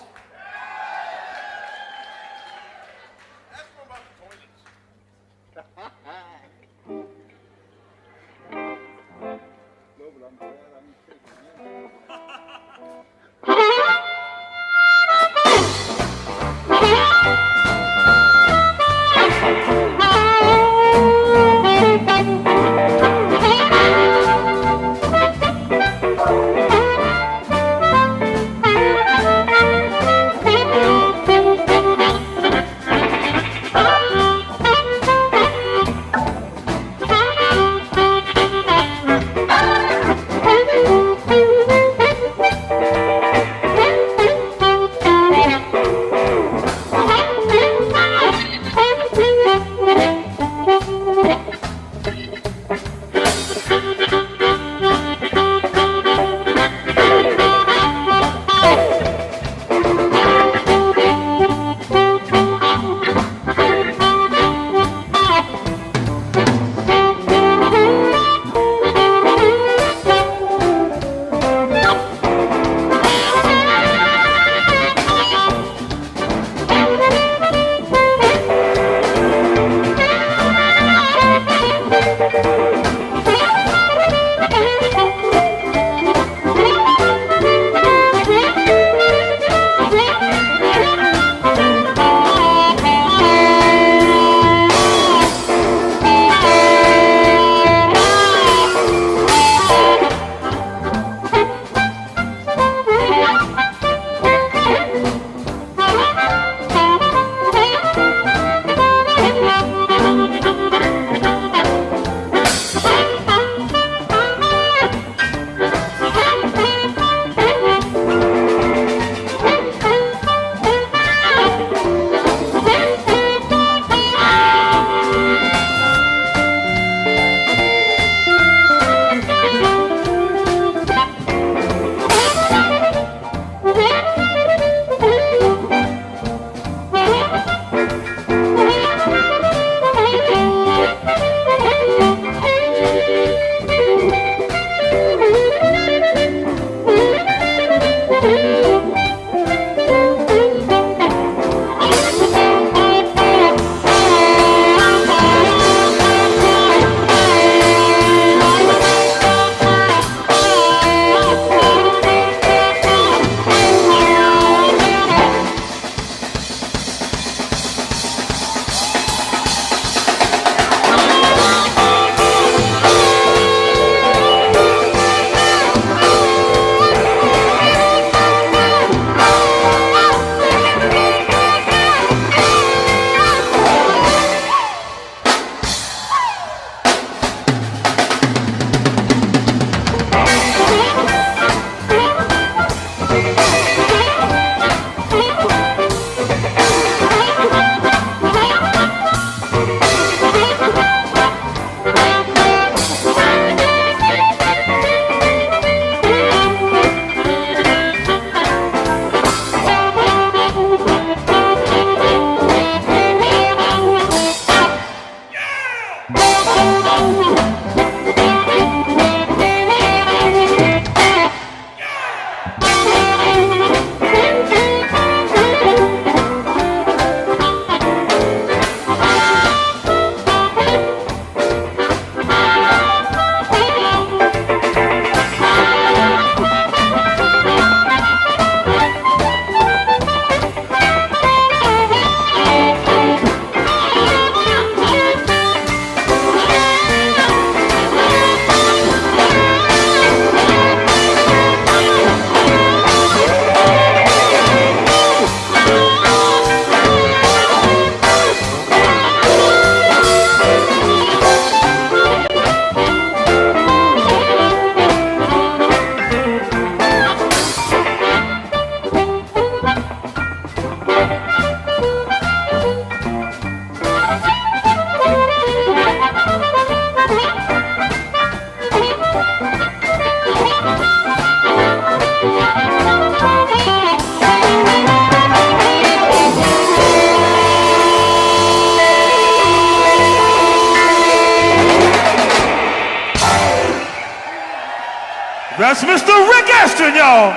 That's Mr. Rick Aston, y'all.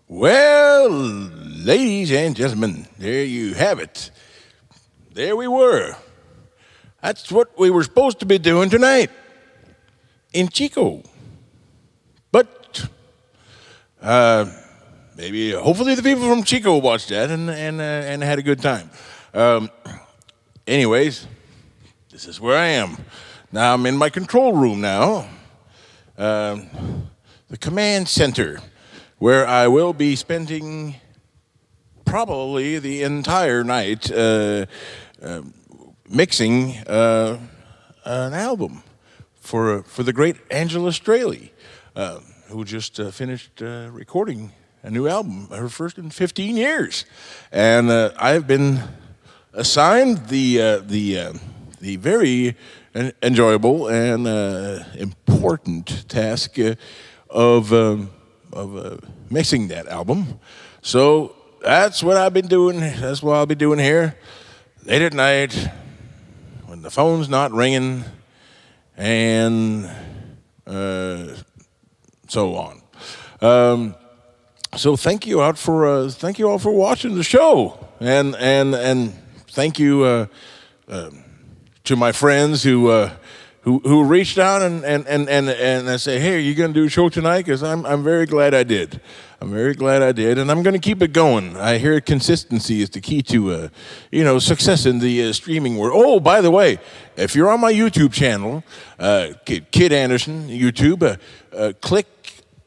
Well, ladies and gentlemen, there you have it. There we were. That's what we were supposed to be doing tonight in Chico. But maybe, hopefully, the people from Chico watched that and had a good time. Anyways, this is where I am. Now I'm in my control room now, the command center, where I will be spending probably the entire night mixing an album for the great Angela Straley, who just finished recording a new album, her first in 15 years. And I've been assigned the very enjoyable and important task of mixing that album. So that's what I've been doing. That's what I'll be doing here late at night when the phone's not ringing, and so on. So thank you all for watching the show, and thank you to my friends who reached out and say, hey, are you going to do a show tonight? Because I'm very glad I did. I'm very glad I did, and I'm going to keep it going. I hear consistency is the key to success in the streaming world. Oh, by the way, if you're on my YouTube channel, Kid Anderson YouTube, click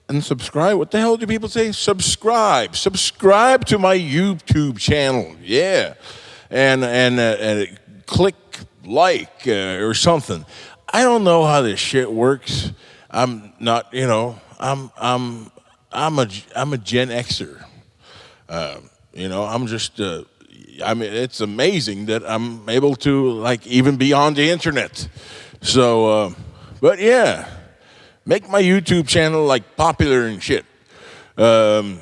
and subscribe. What the hell do people say? Subscribe to my YouTube channel. Yeah, and click like or something. I don't know how this shit works. I'm not, I'm a Gen Xer. I'm just, it's amazing that I'm able to even be on the internet. So, but yeah, make my YouTube channel popular and shit. That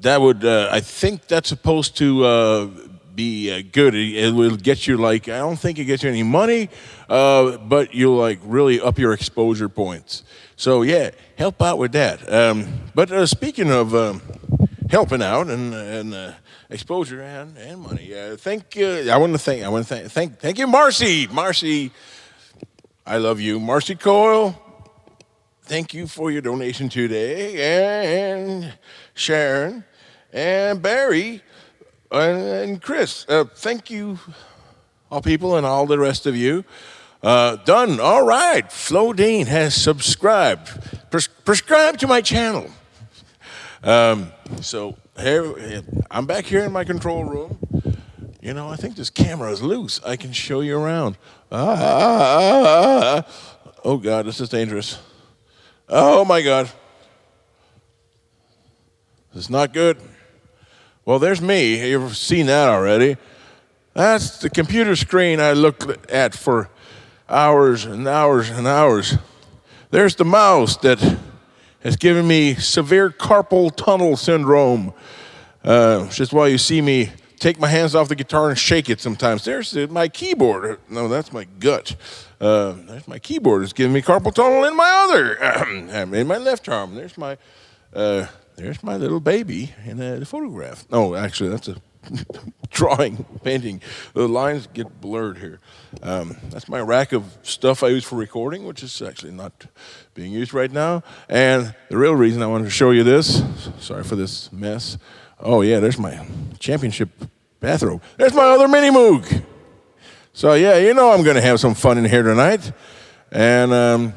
would, I think that's supposed to be good. It will get you I don't think it gets you any money, but you'll really up your exposure points. So yeah, help out with that. But speaking of helping out and exposure and money, thank you, Marcy. I love you, Marcy Coyle. Thank you for your donation today, and Sharon and Barry. And Chris, thank you, all people, and all the rest of you. Done. All right. Flo Dean has subscribed. Prescribe to my channel. So here, I'm back here in my control room. I think this camera is loose. I can show you around. Oh, God, this is dangerous. Oh, my God. This is not good. Well, there's me. You've seen that already. That's the computer screen I looked at for hours and hours and hours. There's the mouse that has given me severe carpal tunnel syndrome. Just why you see me take my hands off the guitar and shake it sometimes. There's my keyboard. No, that's my gut. There's my keyboard. It's giving me carpal tunnel in my in my left arm. There's my little baby in the photograph. No, actually, that's a drawing, painting. The lines get blurred here. That's my rack of stuff I use for recording, which is actually not being used right now. And the real reason I wanted to show you this, sorry for this mess. Oh, yeah, there's my championship bathrobe. There's my other mini Moog. So, yeah, I'm going to have some fun in here tonight. And I'm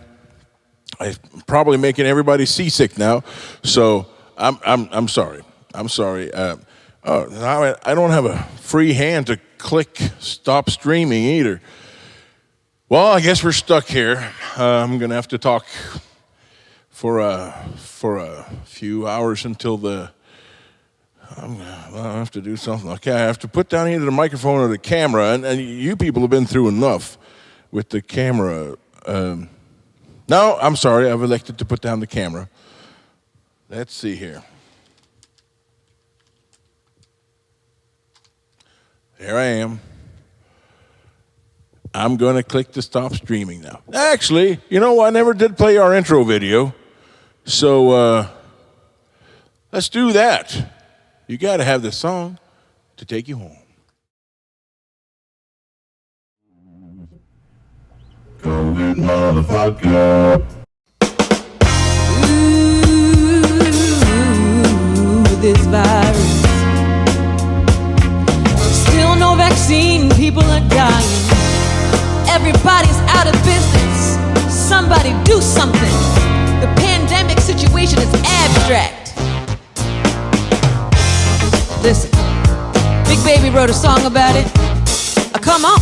probably making everybody seasick now. So I'm sorry. I'm sorry. I don't have a free hand to click stop streaming either. Well, I guess we're stuck here. I'm going to have to talk for a few hours until I'll have to do something. Okay, I have to put down either the microphone or the camera, and you people have been through enough with the camera. No, I'm sorry. I've elected to put down the camera. Let's see here. Here I am. I'm going to click to stop streaming now. Actually, you know, I never did play our intro video. So let's do that. You got to have the song to take you home. COVID motherfucker. Ooh, this virus. Still no vaccine, people are dying. Everybody's out of business. Somebody do something. The pandemic situation is abstract. Listen, Big Baby wrote a song about it. Come on,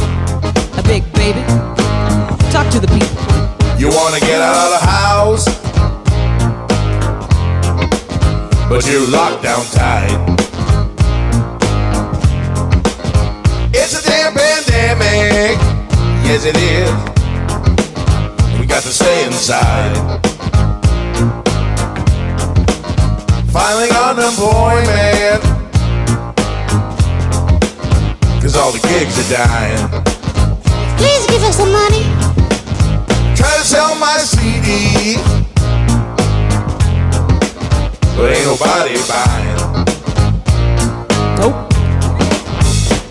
a Big Baby. Talk to the people. You wanna get out of the house, but you're locked down tight. It's a damn pandemic, yes it is. We got to stay inside. Filing unemployment, 'cause all the gigs are dying. Please give us some money. Try to sell my CD, but ain't nobody buying. Nope.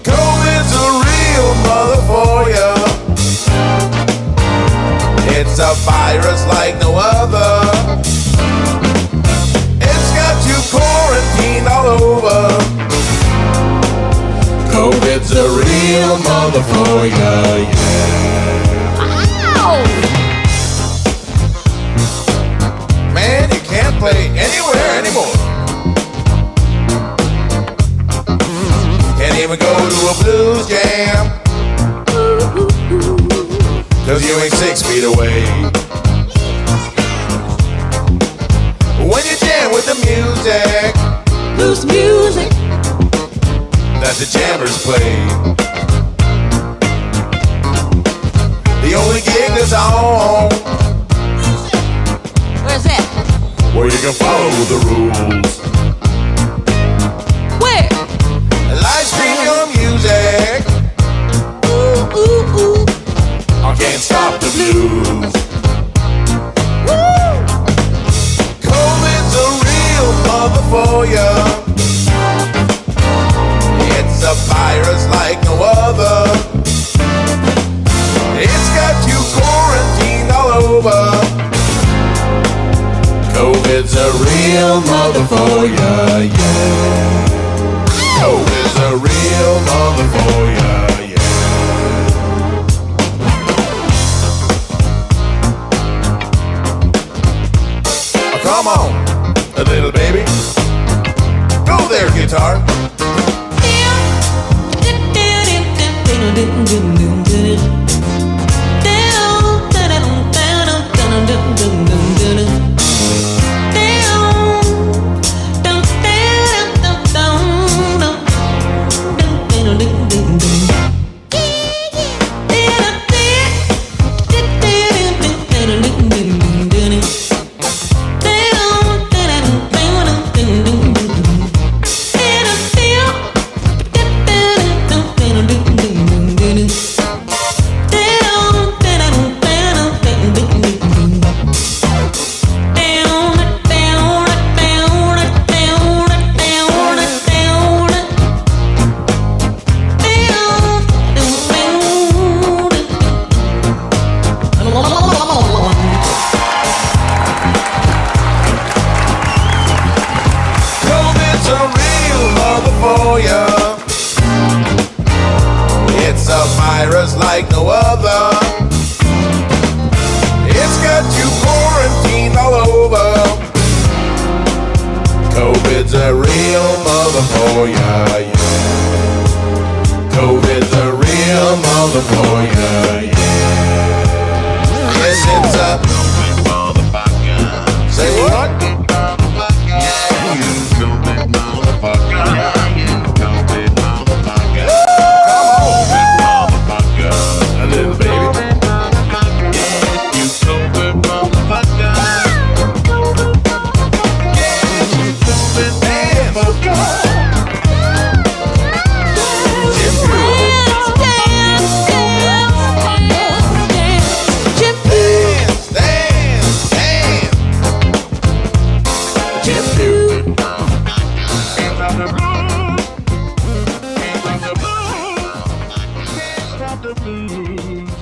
COVID's a real mother for ya. It's a virus like no other. It's got you quarantined all over. COVID's a real mother for ya, yeah. Ow! Man, you can't play anywhere anymore. Can't even go to a blues jam, 'cause you ain't 6 feet away. When you jam with the music, Loose music. that the jammers play, the only gig that's on Where's that? where you can follow the rules. Where? Live stream your music, Ooh, ooh, ooh. I can't stop the blues. Woo! COVID's a real mother for ya. It's a virus like no other. It's got you quarantined all over. COVID's a real mother for ya, yeah. COVID's a real mother for ya, yeah. Oh, come on, a little baby. Go there, guitar. COVID's a real mother for ya. It's a virus like no other. It's got you quarantined all over. COVID's a real mother for ya, yeah. COVID's a real mother for ya, yeah. Yes, it's a COVID motherfucker. Say what? about the blues.